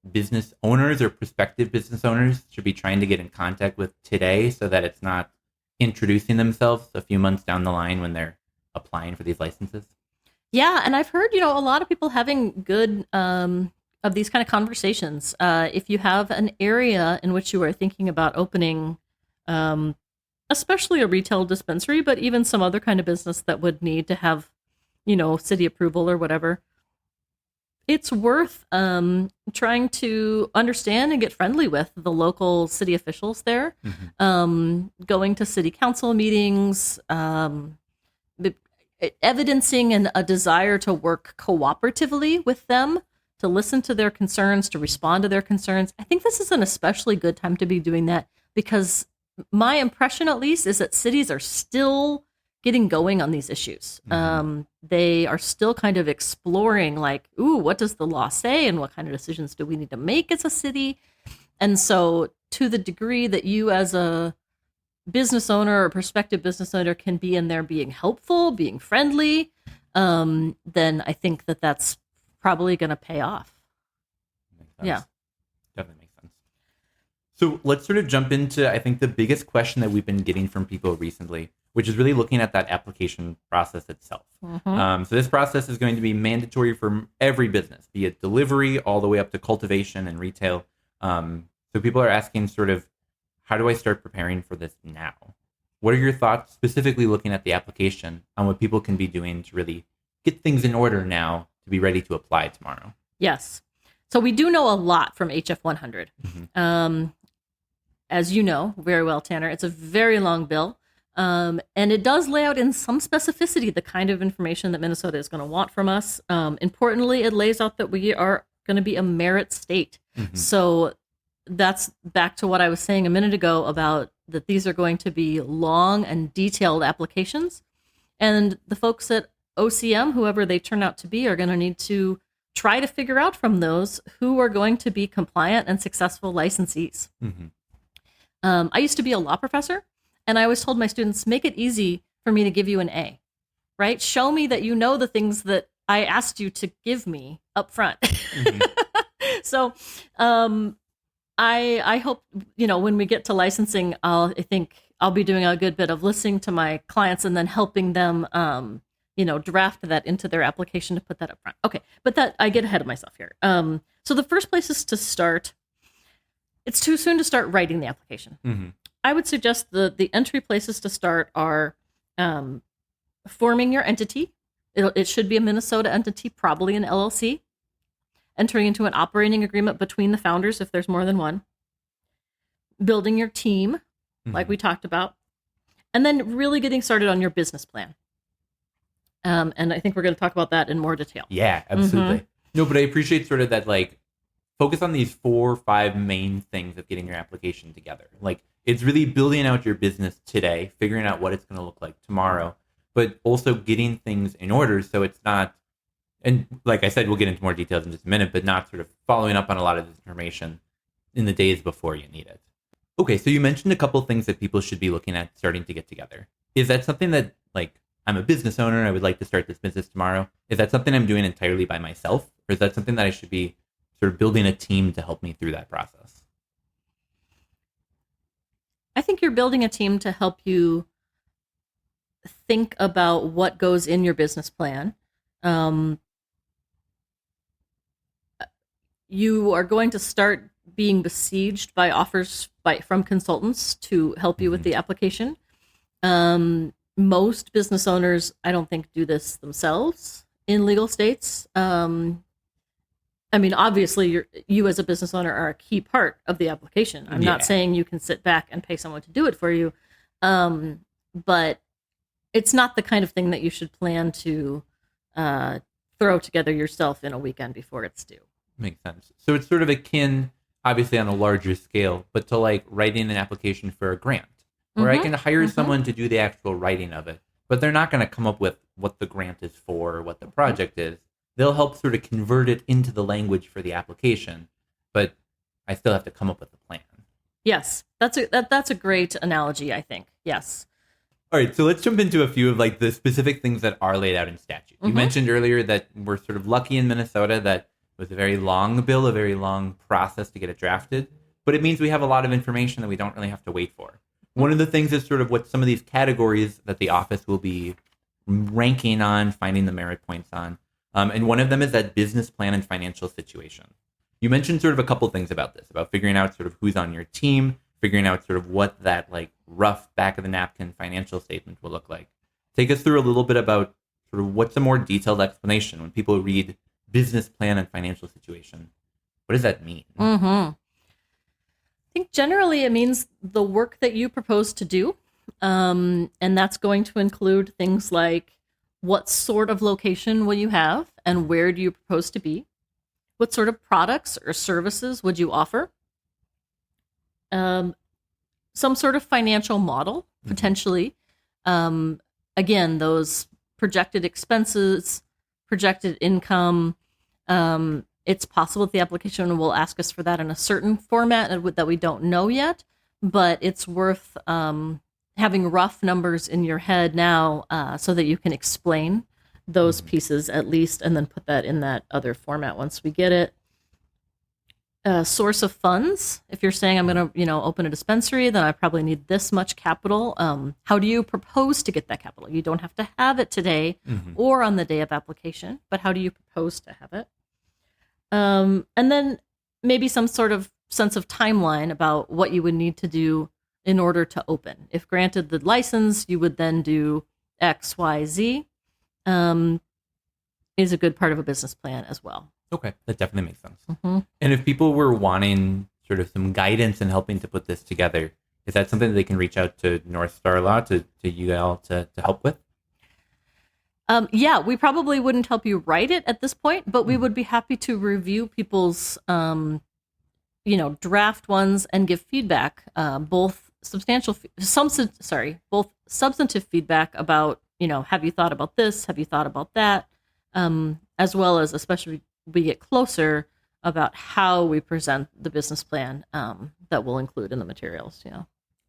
business owners or prospective business owners should be trying to get in contact with today so that it's not introducing themselves a few months down the line when they're applying for these licenses? Yeah, and I've heard, a lot of people having good of these kind of conversations. If you have an area in which you are thinking about opening, especially a retail dispensary, but even some other kind of business that would need to have, city approval or whatever, it's worth trying to understand and get friendly with the local city officials there, going to city council meetings, evidencing a desire to work cooperatively with them, to listen to their concerns, to respond to their concerns. I think this is an especially good time to be doing that because my impression, at least, is that cities are still getting going on these issues. They are still kind of exploring, like, what does the law say and what kind of decisions do we need to make as a city? And so to the degree that you as a business owner or prospective business owner can be in there being helpful, being friendly, then I think that that's probably going to pay off. Yeah. Definitely makes sense. So let's sort of jump into, I think, the biggest question that we've been getting from people recently, which is really looking at that application process itself. So this process is going to be mandatory for every business, be it delivery all the way up to cultivation and retail. So people are asking sort of, how do I start preparing for this now? What are your thoughts, specifically looking at the application, on what people can be doing to really get things in order now to be ready to apply tomorrow? Yes. So we do know a lot from HF 100. As you know very well, Tanner, it's a very long bill. And it does lay out in some specificity the kind of information that Minnesota is going to want from us. Importantly, it lays out that we are going to be a merit state. So that's back to what I was saying a minute ago about that these are going to be long and detailed applications. And the folks at OCM, whoever they turn out to be, are going to need to try to figure out from those who are going to be compliant and successful licensees. I used to be a law professor, and I always told my students, make it easy for me to give you an A, right? Show me that you know the things that I asked you to give me up front. So I hope, when we get to licensing, I think I'll be doing a good bit of listening to my clients and then helping them, draft that into their application to put that up front. Okay, but that I get ahead of myself here. So the first place is to start. It's too soon to start writing the application. I would suggest the entry places to start are forming your entity. It should be a Minnesota entity, probably an LLC. Entering into an operating agreement between the founders if there's more than one. Building your team, like we talked about. And then really getting started on your business plan. And I think we're going to talk about that in more detail. Yeah, absolutely. No, but I appreciate sort of that, like, focus on these 4 or 5 main things of getting your application together. Like, it's really building out your business today, figuring out what it's going to look like tomorrow, but also getting things in order so it's not, and like I said, we'll get into more details in just a minute, but not sort of following up on a lot of this information in the days before you need it. Okay, so you mentioned a couple things that people should be looking at starting to get together. Is that something that, like, I'm a business owner. I would like to start this business tomorrow. Is that something I'm doing entirely by myself? Or is that something that I should be sort of building a team to help me through that process? I think you're building a team to help you think about what goes in your business plan. You are going to start being besieged by offers from consultants to help you with the application. Most business owners, I don't think, do this themselves in legal states. I mean, obviously, you as a business owner are a key part of the application. I'm not saying you can sit back and pay someone to do it for you, but it's not the kind of thing that you should plan to throw together yourself in a weekend before it's due. Makes sense. So it's sort of akin, obviously on a larger scale, but to like writing an application for a grant, where I can hire someone to do the actual writing of it, but they're not going to come up with what the grant is for or what the project is. They'll help sort of convert it into the language for the application, but I still have to come up with a plan. Yes, that's a great analogy, I think. Yes. All right, so let's jump into a few of like the specific things that are laid out in statute. You mentioned earlier that we're sort of lucky in Minnesota that it was a very long bill, a very long process to get it drafted, but it means we have a lot of information that we don't really have to wait for. One of the things is sort of what some of these categories that the office will be ranking on, finding the merit points on. And one of them is that business plan and financial situation. You mentioned sort of a couple things about this, about figuring out sort of who's on your team, figuring out sort of what that like rough back of the napkin financial statement will look like. Take us through a little bit about sort of what's a more detailed explanation when people read business plan and financial situation. What does that mean? I think generally it means the work that you propose to do. And that's going to include things like what sort of location will you have and where do you propose to be? What sort of products or services would you offer? Some sort of financial model, potentially. Again, those projected expenses, projected income. It's possible that the application will ask us for that in a certain format that we don't know yet, but it's worth having rough numbers in your head now so that you can explain those pieces at least, and then put that in that other format once we get it. Source of funds. If you're saying I'm going to, open a dispensary, then I probably need this much capital. How do you propose to get that capital? You don't have to have it today or on the day of application, but how do you propose to have it? And then maybe some sort of sense of timeline about what you would need to do in order to open. If granted the license, you would then do X, Y, Z. Is a good part of a business plan as well. Okay, that definitely makes sense. And if people were wanting sort of some guidance in helping to put this together, is that something that they can reach out to North Star Law, to UL to help with? Yeah, we probably wouldn't help you write it at this point, but we would be happy to review people's, draft ones and give feedback, both substantive feedback about, have you thought about this? Have you thought about that? As well as, especially we get closer, about how we present the business plan that we'll include in the materials.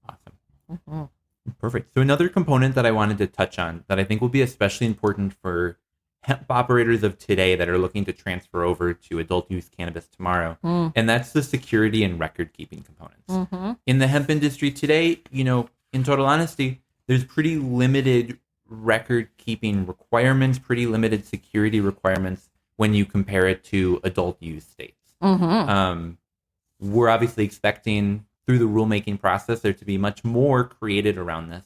Awesome. Perfect. So another component that I wanted to touch on that I think will be especially important for hemp operators of today that are looking to transfer over to adult use cannabis tomorrow, and that's the security and record keeping components. In the hemp industry today, in total honesty, there's pretty limited record keeping requirements, pretty limited security requirements when you compare it to adult use states. We're obviously expecting through the rulemaking process there to be much more created around this.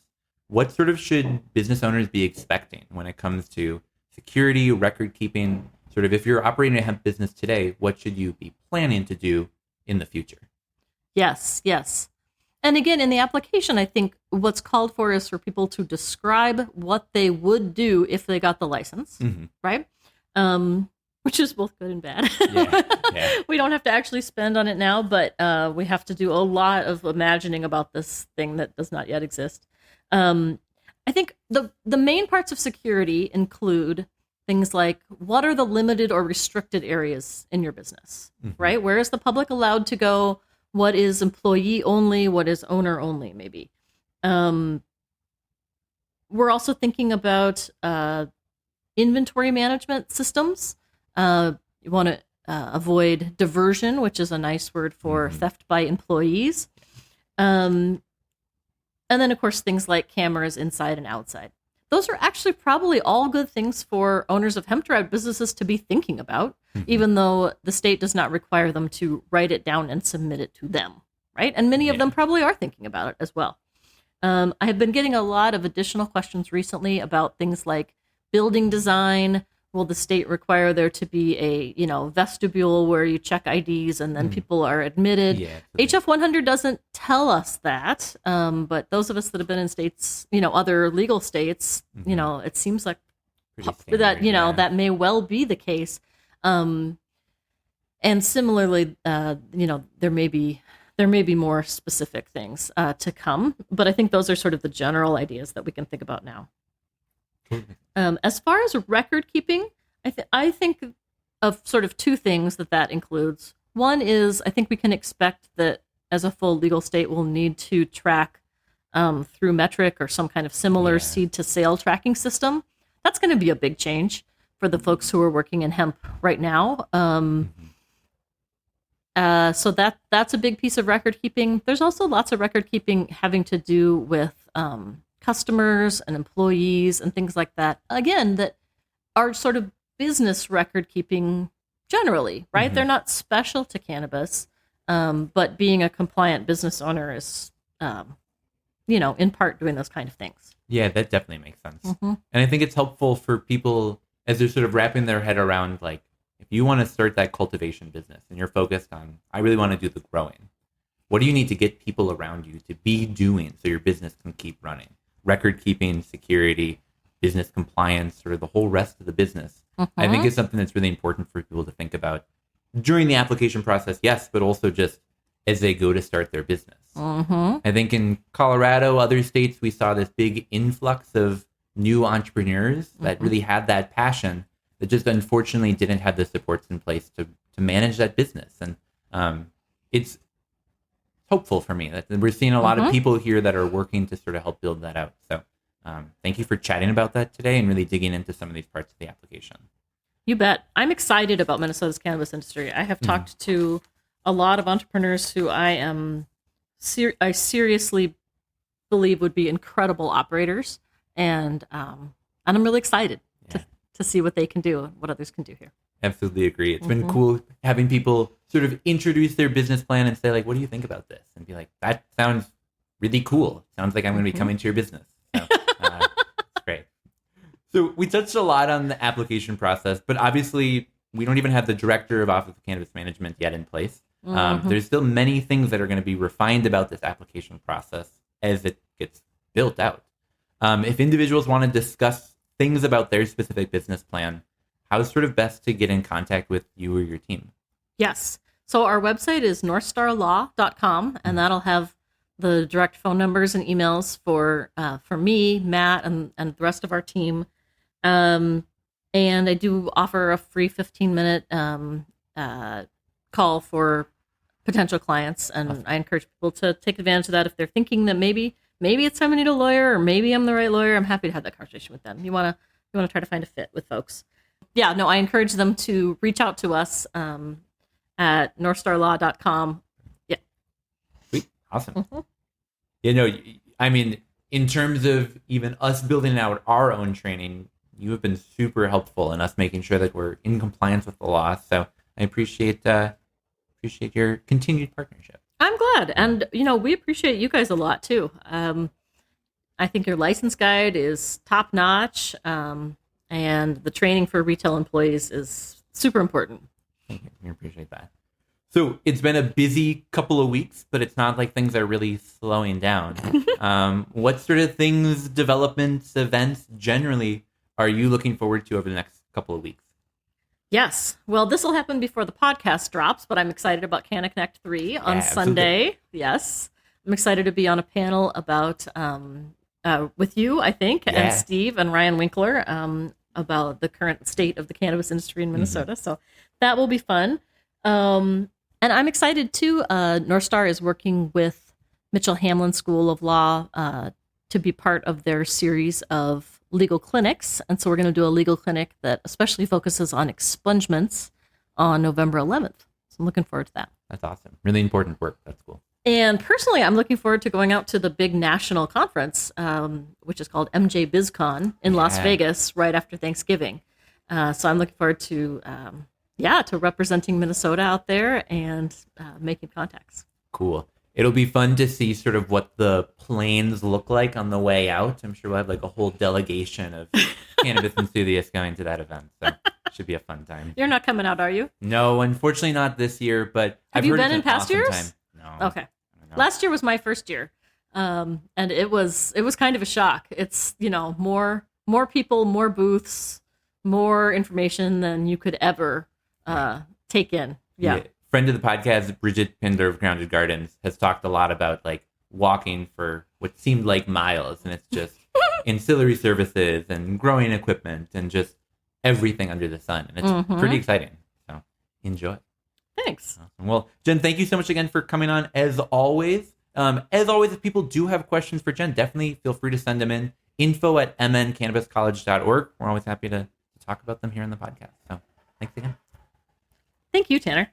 What sort of should business owners be expecting when it comes to security, record keeping? Sort of if you're operating a hemp business today, what should you be planning to do in the future? Yes. And again, in the application, I think what's called for is for people to describe what they would do if they got the license, right? Which is both good and bad. Yeah. We don't have to actually spend on it now, but we have to do a lot of imagining about this thing that does not yet exist. I think the main parts of security include things like, what are the limited or restricted areas in your business, right? Where is the public allowed to go? What is employee only? What is owner only, maybe? we're also thinking about inventory management systems. You want to avoid diversion, which is a nice word for theft by employees. And then, of course, things like cameras inside and outside. Those are actually probably all good things for owners of hemp-derived businesses to be thinking about, even though the state does not require them to write it down and submit it to them, right? And many of them probably are thinking about it as well. I have been getting a lot of additional questions recently about things like building design. Will the state require there to be a, vestibule where you check IDs and then people are admitted? Yeah, HF 100 doesn't tell us that, but those of us that have been in states, other legal states, it seems like Pretty that, standard, that may well be the case. And similarly, there may be more specific things to come, but I think those are sort of the general ideas that we can think about now. As far as record keeping, I think of sort of two things that includes. One is I think we can expect that as a full legal state, we'll need to track through metric or some kind of similar seed to sale tracking system. That's going to be a big change for the folks who are working in hemp right now. So that's a big piece of record keeping. There's also lots of record keeping having to do with customers and employees and things like that. Again, that are sort of business record keeping generally, right? They're not special to cannabis, but being a compliant business owner is, in part doing those kind of things. Yeah, that definitely makes sense. And I think it's helpful for people as they're sort of wrapping their head around, like, if you want to start that cultivation business and you're focused on, I really want to do the growing, what do you need to get people around you to be doing so your business can keep running? Record keeping, security, business compliance, sort of the whole rest of the business. I think is something that's really important for people to think about during the application process, yes, but also just as they go to start their business. I think in Colorado, other states, we saw this big influx of new entrepreneurs that really had that passion that just unfortunately didn't have the supports in place to manage that business. And it's hopeful for me that we're seeing a lot of people here that are working to sort of help build that out. So thank you for chatting about that today and really digging into some of these parts of the application. You bet. I'm excited about Minnesota's cannabis industry. I have talked to a lot of entrepreneurs who I seriously believe would be incredible operators, and I'm really excited to see what they can do and what others can do here. Absolutely agree. It's been cool having people sort of introduce their business plan and say, like, what do you think about this? And be like, that sounds really cool. Sounds like I'm going to be coming to your business. So, it's great. So we touched a lot on the application process, but obviously we don't even have the director of Office of Cannabis Management yet in place. There's still many things that are going to be refined about this application process as it gets built out. If individuals want to discuss things about their specific business plan, how is sort of best to get in contact with you or your team? Yes. So our website is northstarlaw.com, and that'll have the direct phone numbers and emails for me, Matt, and the rest of our team. And I do offer a free 15-minute call for potential clients, and I encourage people to take advantage of that if they're thinking that maybe it's time I need a lawyer, or maybe I'm the right lawyer. I'm happy to have that conversation with them. You want to try to find a fit with folks. Yeah, no, I encourage them to reach out to us at northstarlaw.com. Yeah. Sweet. Awesome. I mean, in terms of even us building out our own training, you have been super helpful in us making sure that we're in compliance with the law. So I appreciate your continued partnership. I'm glad. And, we appreciate you guys a lot, too. I think your license guide is top notch. And the training for retail employees is super important. Thank you. We appreciate that. So it's been a busy couple of weeks, but it's not like things are really slowing down. What sort of things, developments, events generally are you looking forward to over the next couple of weeks? Yes. Well, this will happen before the podcast drops, but I'm excited about Canna Connect 3 on Sunday. Yes. I'm excited to be on a panel about with you, I think, and Steve and Ryan Winkler about the current state of the cannabis industry in Minnesota. So that will be fun. And I'm excited too. North Star is working with Mitchell Hamlin School of Law to be part of their series of legal clinics. And so we're going to do a legal clinic that especially focuses on expungements on November 11th. So I'm looking forward to that. That's awesome. Really important work. That's cool. And personally, I'm looking forward to going out to the big national conference, which is called MJ BizCon in Las Vegas right after Thanksgiving. So I'm looking forward to, to representing Minnesota out there and making contacts. Cool. It'll be fun to see sort of what the planes look like on the way out. I'm sure we'll have like a whole delegation of cannabis enthusiasts going to that event. So it should be a fun time. You're not coming out, are you? No, unfortunately not this year, but Have I've you heard been it's in an past awesome years? time. No. Okay. Last year was my first year. And it was kind of a shock. It's, more people, more booths, more information than you could ever take in. Yeah. Friend of the podcast, Bridget Pinder of Grounded Gardens, has talked a lot about like walking for what seemed like miles, and it's just ancillary services and growing equipment and just everything under the sun. And it's pretty exciting. So enjoy. Thanks. Awesome. Well, Jen, thank you so much again for coming on as always. If people do have questions for Jen, definitely feel free to send them in. info@mncannabiscollege.org. We're always happy to talk about them here on the podcast. So thanks again. Thank you, Tanner.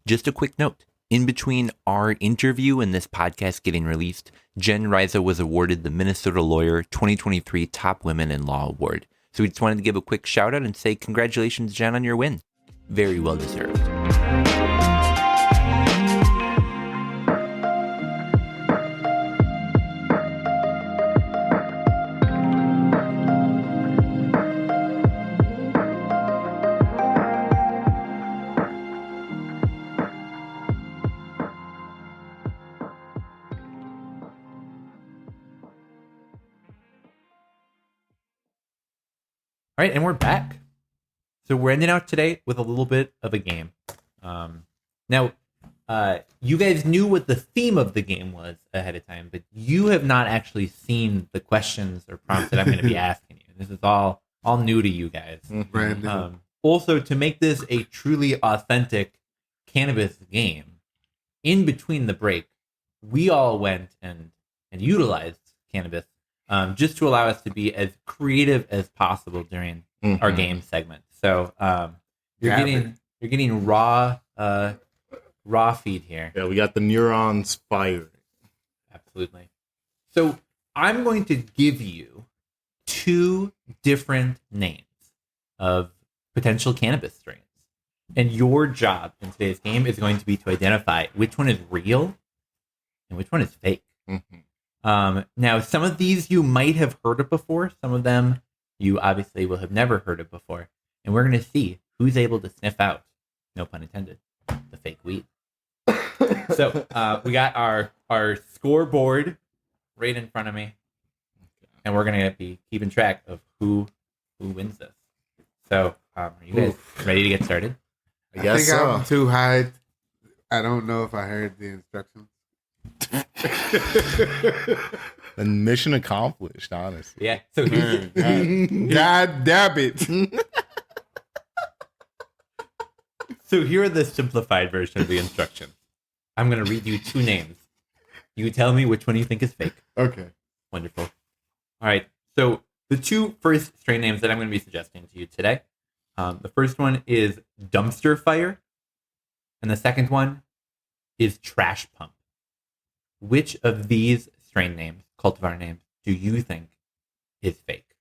Just a quick note. In between our interview and this podcast getting released, Jen Reise was awarded the Minnesota Lawyer 2023 Top Women in Law Award. So we just wanted to give a quick shout out and say congratulations, Jen, on your win. Very well deserved. All right, and we're back. So we're ending out today with a little bit of a game. Now, you guys knew what the theme of the game was ahead of time, but you have not actually seen the questions or prompts that I'm going to be asking you. This is all new to you guys. Brand new. Also, to make this a truly authentic cannabis game, in between the break, we all went and utilized cannabis just to allow us to be as creative as possible during our game segment. So you're getting raw feed here. Yeah, we got the neurons firing. Absolutely. So I'm going to give you 2 different names of potential cannabis strains. And your job in today's game is going to be to identify which one is real and which one is fake. Now, some of these you might have heard of before. Some of them you obviously will have never heard of before. And we're going to see who's able to sniff out, no pun intended, the fake weed. So we got our scoreboard right in front of me. And we're going to be keeping track of who wins this. So are you guys ready to get started? I think I'm too high. I don't know if I heard the instructions. And mission accomplished, honestly. Yeah. So here's God damn it. So here are the simplified version of the instructions. I'm going to read you 2 names. You tell me which one you think is fake. Okay. Wonderful. All right. So the 2 first strain names that I'm going to be suggesting to you today. The first one is dumpster fire. And the second one is trash pump. Which of these strain names, cultivar names, do you think is fake?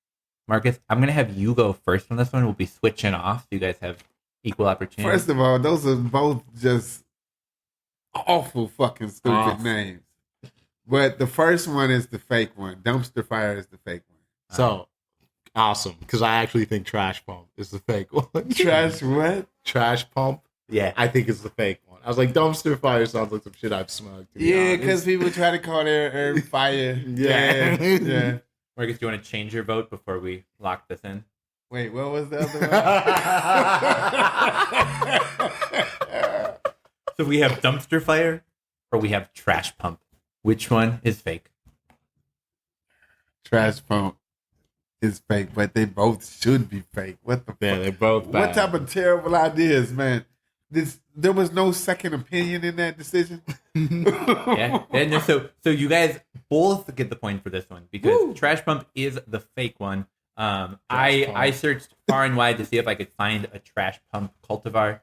Marcus, I'm going to have you go first on this one. We'll be switching off so you guys have equal opportunity. First of all, those are both just awful fucking stupid names. But the first one is the fake one. Dumpster fire is the fake one. So awesome, because I actually think trash pump is the fake one. Trash what? Trash pump. Yeah. I think it's the fake one. I was like, dumpster fire sounds like some shit I've smoked. Yeah, because people try to call their fire. Yeah. Yeah. Marcus, do you want to change your vote before we lock this in? Wait, what was the other one? So we have dumpster fire or we have trash pump. Which one is fake? Trash pump is fake, but they both should be fake. What the fuck? Yeah, they're both bad. What type of terrible ideas, man? there was no second opinion in that decision. Yeah. And so you guys both get the point for this one because Trash Pump is the fake one. I searched far and wide to see if I could find a Trash Pump cultivar.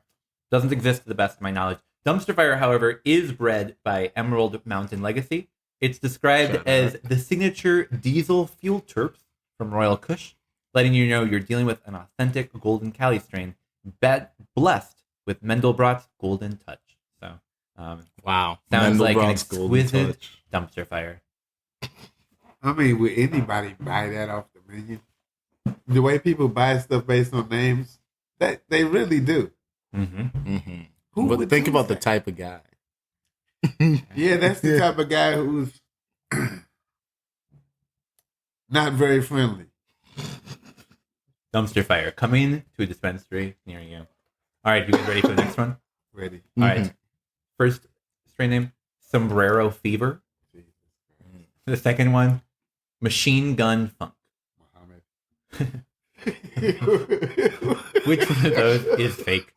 Doesn't exist to the best of my knowledge. Dumpster Fire, however, is bred by Emerald Mountain Legacy. It's described as the signature diesel fuel terps from Royal Kush, letting you know you're dealing with an authentic Golden Cali strain, blessed with Mendelbrot's Golden Touch. So, Wow. sounds like an Mendelbrot's Golden exquisite Touch. Dumpster Fire. I mean, would anybody buy that off the menu? The way people buy stuff based on names, that they really do. Mm-hmm. Who But would think do about the that? type of guy. Yeah, that's the type of guy who's not very friendly. Dumpster Fire coming to a dispensary near you. All right, you guys ready for the next one? Ready? All right. First strain name, Sombrero Fever. The second one, Machine Gun Funk. Muhammad. Which one of those is fake?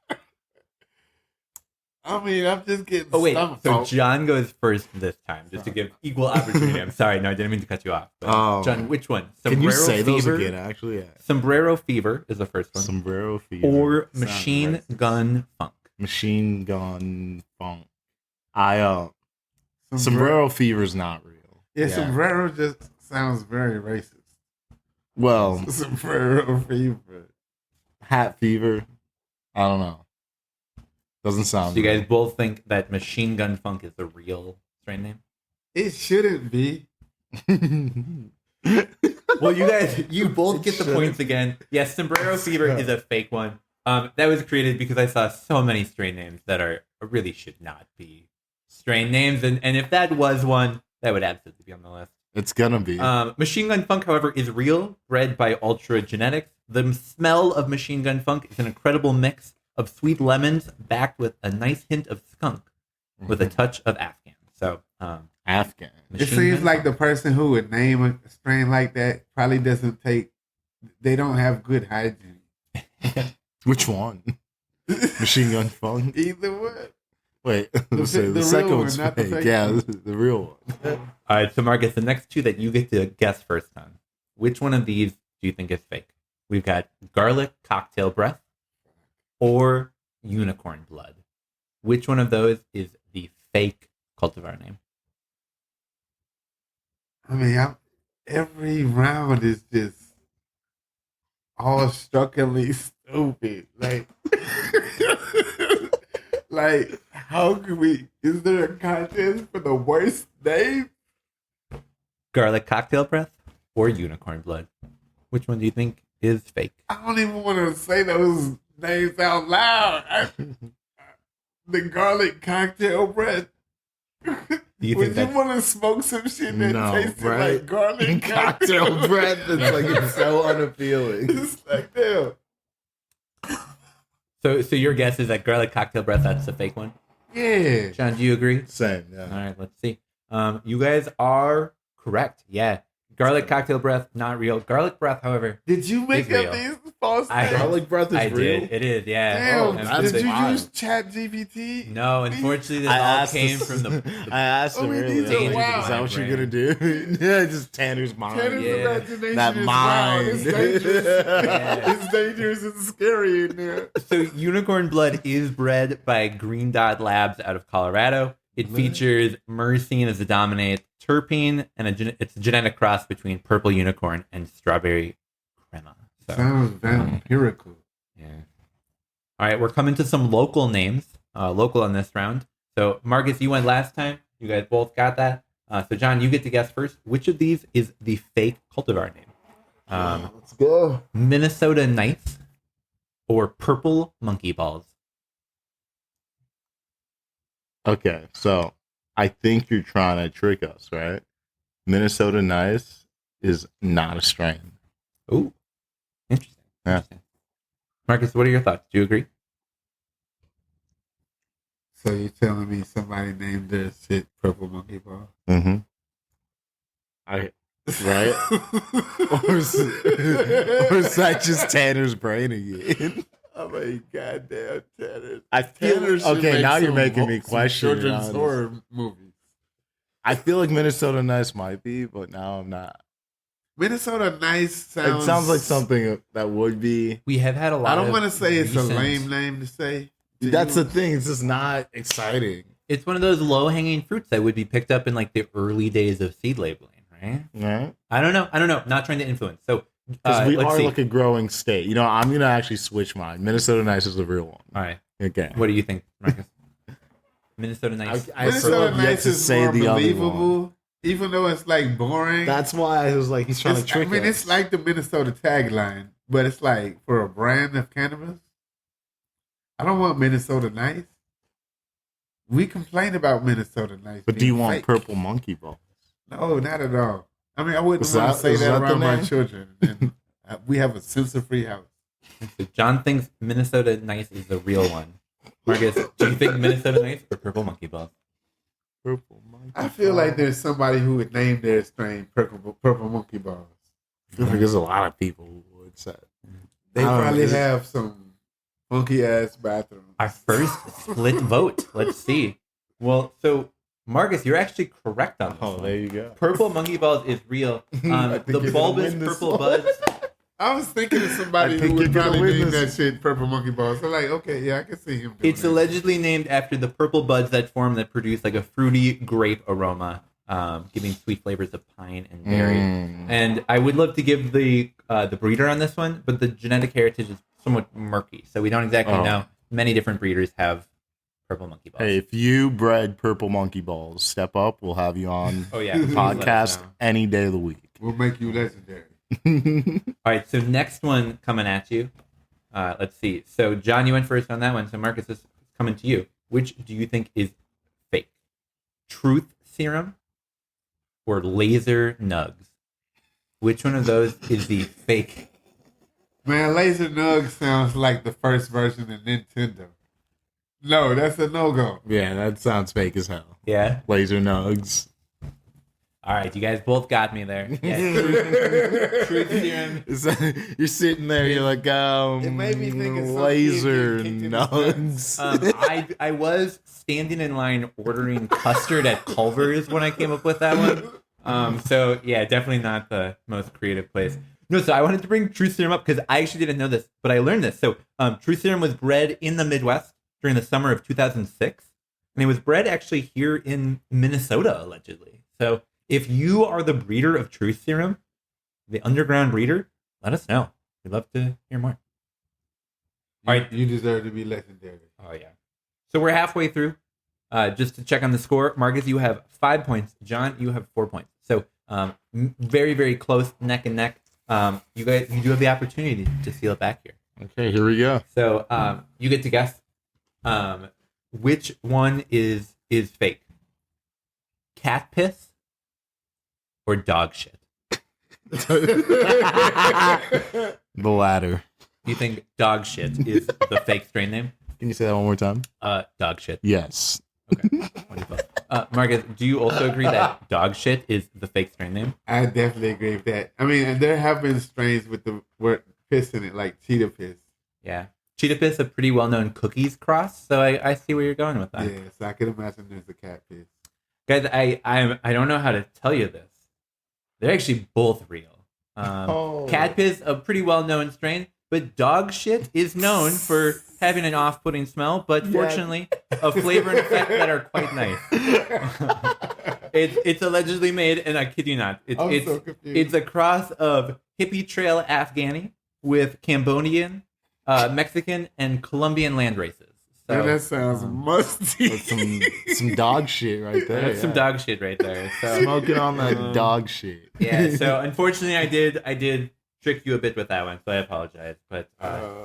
I mean, I'm just getting Oh, wait. stomach So pump. John goes first this time, just to give equal opportunity. I'm sorry. No, I didn't mean to cut you off. But Oh. John, which one? Can you Sombrero say those Fever? again, actually? Yeah. Sombrero Fever is the first one. Sombrero Fever. Or Sounds Machine racist. Gun Funk. Machine Gun Funk. Sombrero Fever's not real. Yeah, Yeah. sombrero just sounds very racist. Well, Sombrero fever. Hat Fever. I don't know. Doesn't sound So you real. guys both think that Machine Gun Funk is the real strain name? It shouldn't be. Well, you both get the points again. Yes, Sombrero Fever is a fake one. That was created because I saw so many strain names that really should not be strain names, and if that was one, that would absolutely be on the list. It's gonna be. Machine Gun Funk, however, is real, bred by Ultra Genetics. The smell of Machine Gun Funk is an incredible mix of sweet lemons backed with a nice hint of skunk with a touch of Afghan. So, Afghan. It Machine seems Gun like Funk. the person who would name a strain like that probably doesn't they don't have good hygiene. Which one? Machine Gun Funk. Either one. Wait, The the real second one, one's not the fake. fake Yeah, one. the real one. All right, so Marcus, the next two that you get to guess first on, which one of these do you think is fake? We've got Garlic Cocktail Breath or Unicorn Blood. Which one of those is the fake cultivar name? I mean, every round is just all struckingly stupid. Like, like, how can we? Is there a contest for the worst name? Garlic Cocktail Breath or Unicorn Blood? Which one do you think is fake? I don't even want to say those names out loud. The garlic cocktail breath. Do you Would think you that's want to smoke some shit that No, tasted right? like garlic Cocktail breath. It's like it's so unappealing. It's like, damn. so? Your guess is that Garlic Cocktail Breath, that's the fake one? Yeah. John, do you agree? Same. All Yeah. right, let's see. You guys are correct. Yeah, Garlic Cocktail Breath, not real. Garlic Breath, however, Did you make It's up real. these false I- names? Garlic breath is I real. did. It is. Yeah. Damn. that's Did you wild. use Chat GPT? No, unfortunately, this I all asked came this- from the I asked him I mean, earlier. these are Is wild. that what you're gonna do? Yeah, just Tanner's mind. Tanner's Yeah. imagination That is mind. wild. It's dangerous. Yeah. It's dangerous and scary in there. So Unicorn Blood is bred by Green Dot Labs out of Colorado. It features myrcene as the dominant terpene, and it's a genetic cross between purple unicorn and strawberry crema. So, Sounds vampirical. yeah. All right, we're coming to some local names, local on this round. So Marcus, you went last time. You guys both got that. So John, you get to guess first. Which of these is the fake cultivar name? Let's go. Minnesota Nights or Purple Monkey Balls? Okay, so I think you're trying to trick us, right? Minnesota Nice is not a strain. Ooh, interesting. Yeah. Interesting. Marcus, what are your thoughts? Do you agree? So you're telling me somebody named their shit Purple Monkey Ball? Mm-hmm. Right? or is that just Tanner's brain again? Oh my goddamn Tanner! I feel Tanner should okay. make Now you're some making me some question. children's honestly. horror movies. I feel like Minnesota Nice might be, but now I'm not. Minnesota Nice It sounds like something that would be. We have had a lot. I don't want want to say it's a lame name to say. to That's the use. thing. It's just not exciting. It's one of those low hanging fruits that would be picked up in like the early days of seed labeling, right? Right? I don't know. Not trying to influence. So Because we let's are see. like a growing state. You know, I'm gonna actually switch mine. Minnesota Nice is the real one. All right. Okay. What do you think, Marcus? Minnesota Nice. I still Minnesota have yet Nice to is say more the other one. believable, even though it's like boring. That's why I was like, he's trying to trick I mean, us. it's like the Minnesota tagline, but it's like for a brand of cannabis. I don't want Minnesota Nice. We complain about Minnesota Nice. But do you being want fake. purple monkey ball? No, not at all. I mean, I wouldn't Is want that- to say is that that the around my name? children. And we have a censor-free house. So John thinks Minnesota Nice is the real one. Marcus, do you think Minnesota Nice or Purple Monkey Balls? Purple monkey. I feel like there's somebody who would name their strain purple monkey balls. I feel like there's a lot of people who would say. They I don't know, probably is it- have some funky ass bathrooms. Our first split vote. Let's see. Well, so Marcus, you're actually correct on this Oh, one. there you go. Purple Monkey Balls is real. I think The you're gonna bulbous win this purple one. buds. I was thinking of somebody I who think would you're gonna probably win name this. that shit purple monkey balls. So like, okay, yeah, I can see him doing It's that. allegedly named after the purple buds that form that produce like a fruity grape aroma, giving sweet flavors of pine and berry. And I would love to give the breeder on this one, but the genetic heritage is somewhat murky, so we don't exactly Oh. know. Many different breeders have purple monkey balls. Hey, if you bred purple monkey balls, step up. We'll have you on Oh yeah, the please let us podcast know. any day of the week. We'll make you legendary. All right, so next one coming at you. Let's see. So John, you went first on that one. So Marcus, this is coming to you. Which do you think is fake? Truth serum or laser nugs? Which one of those is the fake? Man, Laser Nug sounds like the first version of Nintendo. No, that's a no-go. Yeah, that sounds fake as hell. Yeah. Laser nugs. All right, you guys both got me there. Yeah, truth serum. You're sitting there, you're like, It made me think of some laser kid getting kicked in the nugs. I was standing in line ordering custard at Culver's when I came up with that one. So yeah, definitely not the most creative place. No, so I wanted to bring Truth Serum up because I actually didn't know this, but I learned this. So Truth Serum was bred in the Midwest during the summer of 2006, and it was bred actually here in Minnesota, allegedly. So if you are the breeder of Truth Serum, the underground breeder, let us know. We'd love to hear more. All right. You deserve to be legendary. Oh, yeah. So we're halfway through. Just to check on the score, Marcus, you have 5 points. John, you have 4 points. So very, very close, neck and neck. You do have the opportunity to seal it back here. Okay, here we go. So you get to guess which one is fake. Cat piss or dog shit? The latter. You think dog shit is the fake strain name? Can you say that one more time? Dog shit. Yes. Okay. Wonderful. Marcus, do you also agree that dog shit is the fake strain name? I definitely agree with that. I mean, and there have been strains with the word piss in it, like cheetah piss. Yeah. Cheetah piss, a pretty well-known cookies cross, so I see where you're going with that. Yeah, so I could imagine there's a cat piss. Guys, I don't know how to tell you this. They're actually both real. Cat piss, a pretty well-known strain, but dog shit is known for having an off-putting smell, but fortunately, a flavor and effect that are quite nice. It's allegedly made, and I kid you not, I'm so confused. it's a cross of hippie trail Afghani with Cambodian, Mexican, and Colombian land races. So Man, that sounds musty. That's some dog shit right there. that's some yeah. dog shit right there. So Smoking on that dog shit. yeah, so unfortunately, I did trick you a bit with that one, so I apologize. But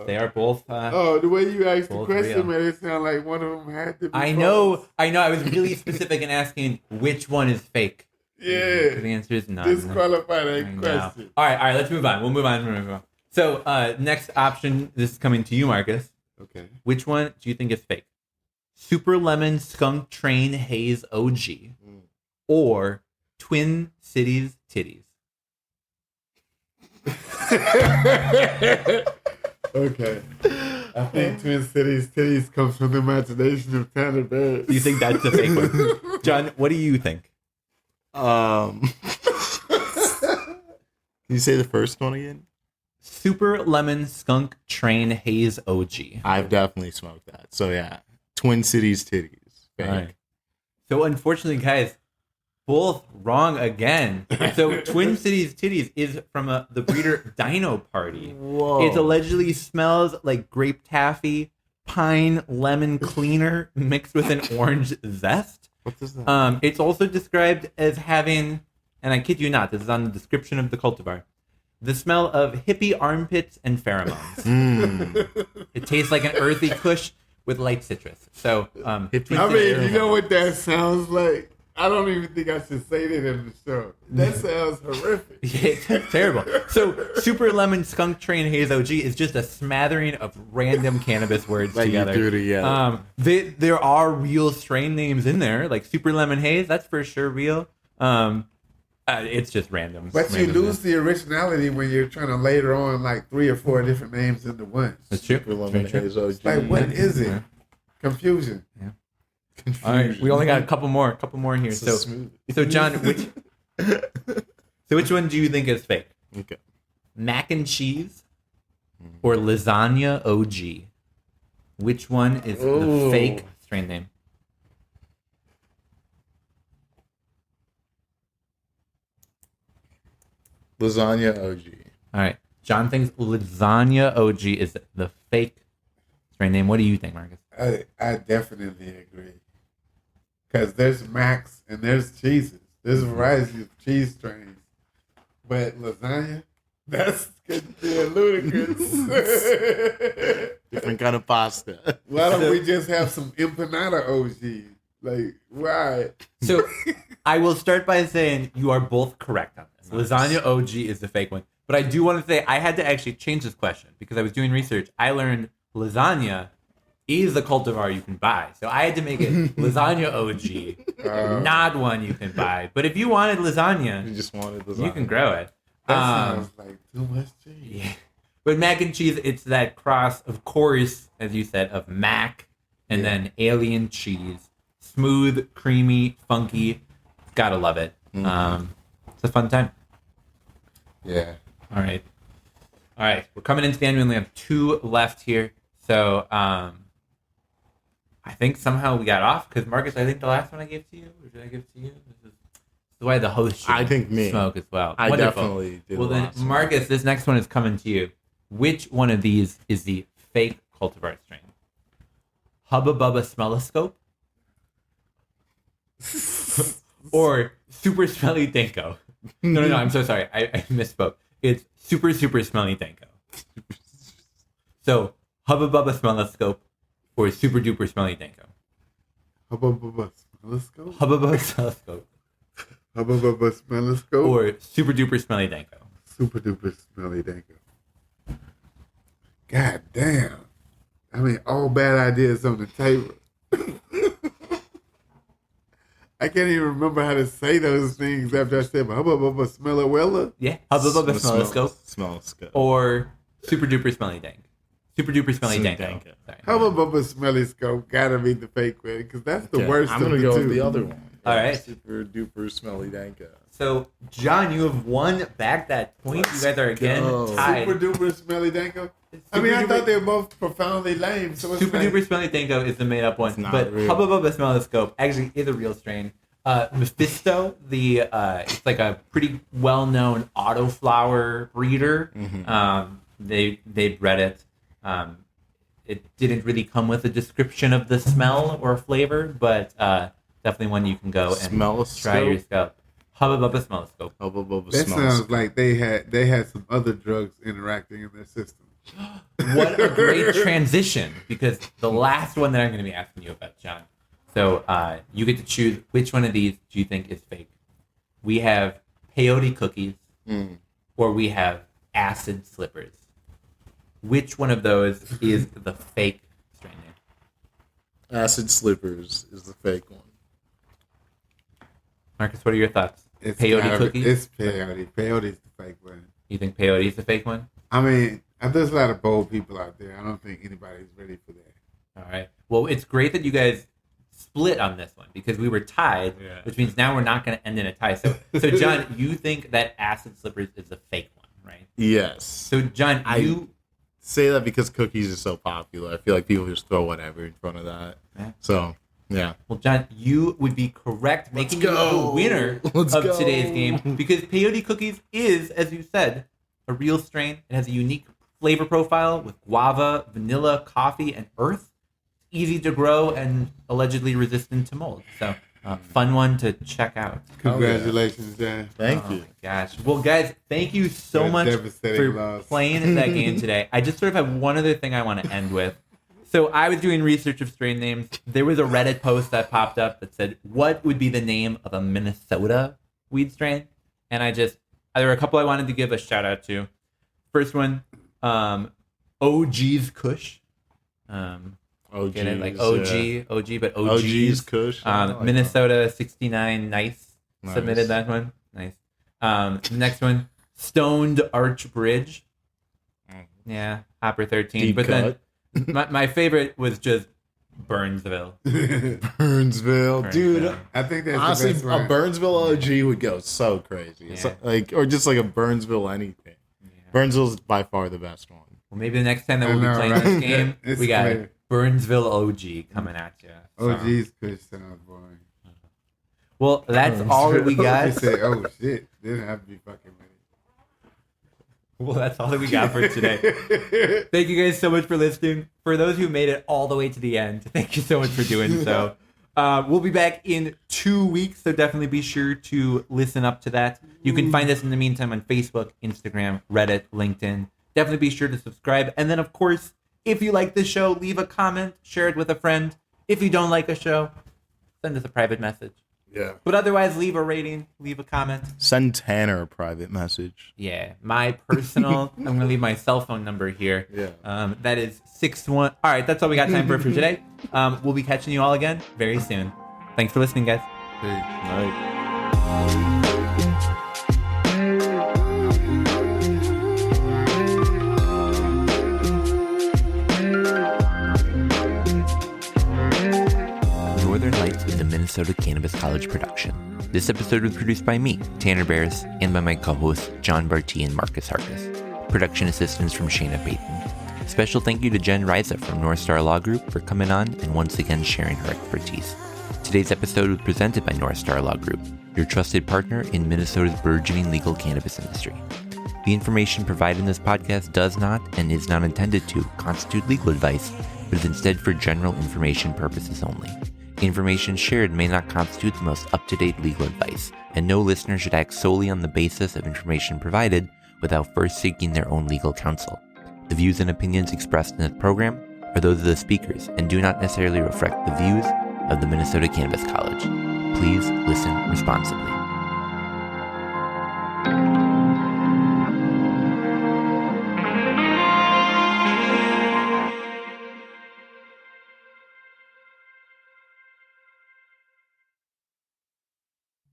they are both. Oh, the way you asked the Both question real. made it sound like one of them had to be I false. know. I was really specific in asking which one is fake. Yeah. The answer is none. Disqualify I that know. question. All right. Let's move on. We'll move on. So next option. This is coming to you, Marcus. Okay. Which one do you think is fake? Super Lemon Skunk Train Haze OG or Twin Cities Titties? Okay. I think Twin Cities titties comes from the imagination of Tanner Barrett. You think that's the fake one? John, what do you think? Can you say the first one again? Super Lemon Skunk Train Haze OG. I've definitely smoked that. So yeah, Twin Cities titties. Fake. All right. So unfortunately, guys, both wrong again. So Twin Cities Titties is from the breeder Dino Party. Whoa. It allegedly smells like grape taffy, pine lemon cleaner mixed with an orange zest. What does that? It's also described as having, and I kid you not, this is on the description of the cultivar, the smell of hippie armpits and pheromones. It tastes like an earthy kush with light citrus. So, Hippie I mean, you know what that sounds like? I don't even think I should say that in the show. That sounds horrific. Yeah, it's terrible. So, Super Lemon Skunk Train Haze OG is just a smattering of random cannabis words Like you together. threw together. There are real strain names in there, like Super Lemon Haze. That's for sure real. It's just random. But you lose the originality when you're trying to later on like 3 or 4 different names into one. That's true. Super Lemon Haze OG. Like, what is it? Confusion. Yeah. All right, we only got a couple more here. This So, is smooth. so John, which one do you think is fake? Okay. Mac and cheese or lasagna OG? Which one is the Ooh. fake strain name? Lasagna OG. All right, John thinks lasagna OG is the fake strain name. What do you think, Marcus? I definitely agree. Because there's Macs and there's cheeses. There's a variety of cheese strains. But lasagna, that's could be ludicrous. Different kind of pasta. Why don't we just have some empanada OG? Like, why? So I will start by saying you are both correct on this. Lasagna OG is the fake one. But I do want to say I had to actually change this question because I was doing research. I learned lasagna is the cultivar you can buy. So I had to make it lasagna OG, not one you can buy. But if you wanted You lasagna, just wanted lasagna. you can grow it. That sounds like too much cheese. Yeah. But mac and cheese, it's that cross, of course, as you said, of mac and then alien cheese. Smooth, creamy, funky. Gotta love it. It's a fun time. Yeah. All right. We're coming into the end. We only have 2 left here. So I think somehow we got off because Marcus, I think the last one I gave to you, or did I give to you? This is why the host should I think me. smoke as well. I Wonderful. definitely did. Well then, last one. Marcus, this next one is coming to you. Which one of these is the fake cultivar strain? Hubba Bubba Smelloscope or Super Smelly Danko? No, I'm so sorry. I misspoke. It's Super Smelly Danko. So, Hubba Bubba Smelloscope or Super Duper Smelly Danko? Hubba Bubba Smelloscope? Hubba Bubba Smelloscope Hubba Bubba Smelloscope? or Super Duper Smelly Danko? Super Duper Smelly Danko. God damn. I mean, all bad ideas on the table. I can't even remember how to say those things after I said Hubba Bubba Smellowella. Yeah, Hubba Bubba Smelloscope Smelloscope. or Super Duper Smelly Dank. Super Duper Smelly Danko. Danko. Sorry. Hubba Bubba Smelly Scope gotta be the fake one because that's the worst I'm of gonna the go two. with the other one. All right. Super duper smelly danko. So, John, you have won back that point. You guys are again go. tied. Super Duper Smelly Danko. I mean, I thought they were both profoundly lame. So it's Super like, Duper Smelly Danko is the made up one, not but real. Hubba Bubba Smelloscope actually is a real strain. Mephisto, it's like a pretty well known autoflower breeder. They bred it. It didn't really come with a description of the smell or flavor, but definitely one you can go and Smelloscope? try yourself. Hubba Bubba Smelloscope. Hubba Bubba that Smelloscope. sounds like they had some other drugs interacting in their system. What a great transition, because the last one that I'm going to be asking you about, John. So you get to choose which one of these do you think is fake. We have peyote cookies, or we have acid slippers. Which one of those is the fake strain name? Acid Slippers is the fake one. Marcus, what are your thoughts? It's Peyote gotta be- cookies? It's peyote. Peyote's the fake one. You think peyote is the fake one? I mean, There's a lot of bold people out there. I don't think anybody's ready for that. All right. Well, it's great that you guys split on this one because we were tied, which means now we're not going to end in a tie. So John, you think that acid slippers is a fake one, right? Yes. So John, you say that because cookies are so popular. I feel like people just throw whatever in front of that. Yeah. So, yeah. Well, John, you would be correct, making you the winner of today's game because peyote cookies is, as you said, a real strain. It has a unique flavor profile with guava, vanilla, coffee, and earth. Easy to grow and allegedly resistant to mold. So, fun one to check out. Congratulations, Dan. Thank Oh you. my gosh. Well, guys, thank you so much for playing that game today. I just sort of have one other thing I want to end with. So I was doing research of strain names. There was a Reddit post that popped up that said, what would be the name of a Minnesota weed strain? And there were a couple I wanted to give a shout out to. First one, OG's Kush. OG's, Get it? Like OG, but OG's. OG's Kush. Minnesota 69 Nice submitted that one. Nice. Next one, Stoned Arch Bridge. Yeah, Hopper 13. Deep but cut. then my favorite was just Burnsville. Burnsville, dude. I think that's Honestly, the best one. a Burnsville OG would go so crazy. It's Yeah. or just like a Burnsville anything. Yeah. Burnsville's by far the best one. Well, maybe the next time that I we'll know, be playing right? this game, It's we got clear. Burnsville OG coming at you. So. OG's Kush sounds boring. Well, that's all that we got. You say, oh shit. Didn't have to be fucking ready. Well, that's all that we got for today. Thank you guys so much for listening. For those who made it all the way to the end, thank you so much for doing so. We'll be back in 2 weeks, so definitely be sure to listen up to that. You can find us in the meantime on Facebook, Instagram, Reddit, LinkedIn. Definitely be sure to subscribe. And then, of course, if you like this show, leave a comment, share it with a friend. If you don't like a show, send us a private message. Yeah. But otherwise, leave a rating, leave a comment. Send Tanner a private message. Yeah, my personal, I'm going to leave my cell phone number here. Yeah. That is 61. All right, that's all we got time for today. We'll be catching you all again very soon. Thanks for listening, guys. Night. Northern Lights is a Minnesota Cannabis College production. This episode was produced by me, Tanner Bears, and by my co-hosts, John Barty and Marcus Harkis. Production assistance from Shayna Payton. Special thank you to Jen Reise from North Star Law Group for coming on and once again sharing her expertise. Today's episode was presented by North Star Law Group, your trusted partner in Minnesota's burgeoning legal cannabis industry. The information provided in this podcast does not and is not intended to constitute legal advice, but is instead for general information purposes only. The information shared may not constitute the most up-to-date legal advice, and no listener should act solely on the basis of information provided without first seeking their own legal counsel. The views and opinions expressed in this program are those of the speakers and do not necessarily reflect the views of the Minnesota Cannabis College. Please listen responsibly.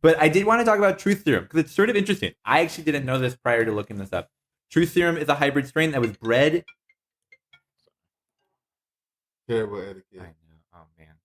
But I did want to talk about Truth Serum because it's sort of interesting. I actually didn't know this prior to looking this up. Truth Serum is a hybrid strain that was bred. Terrible etiquette. I know. Oh, man.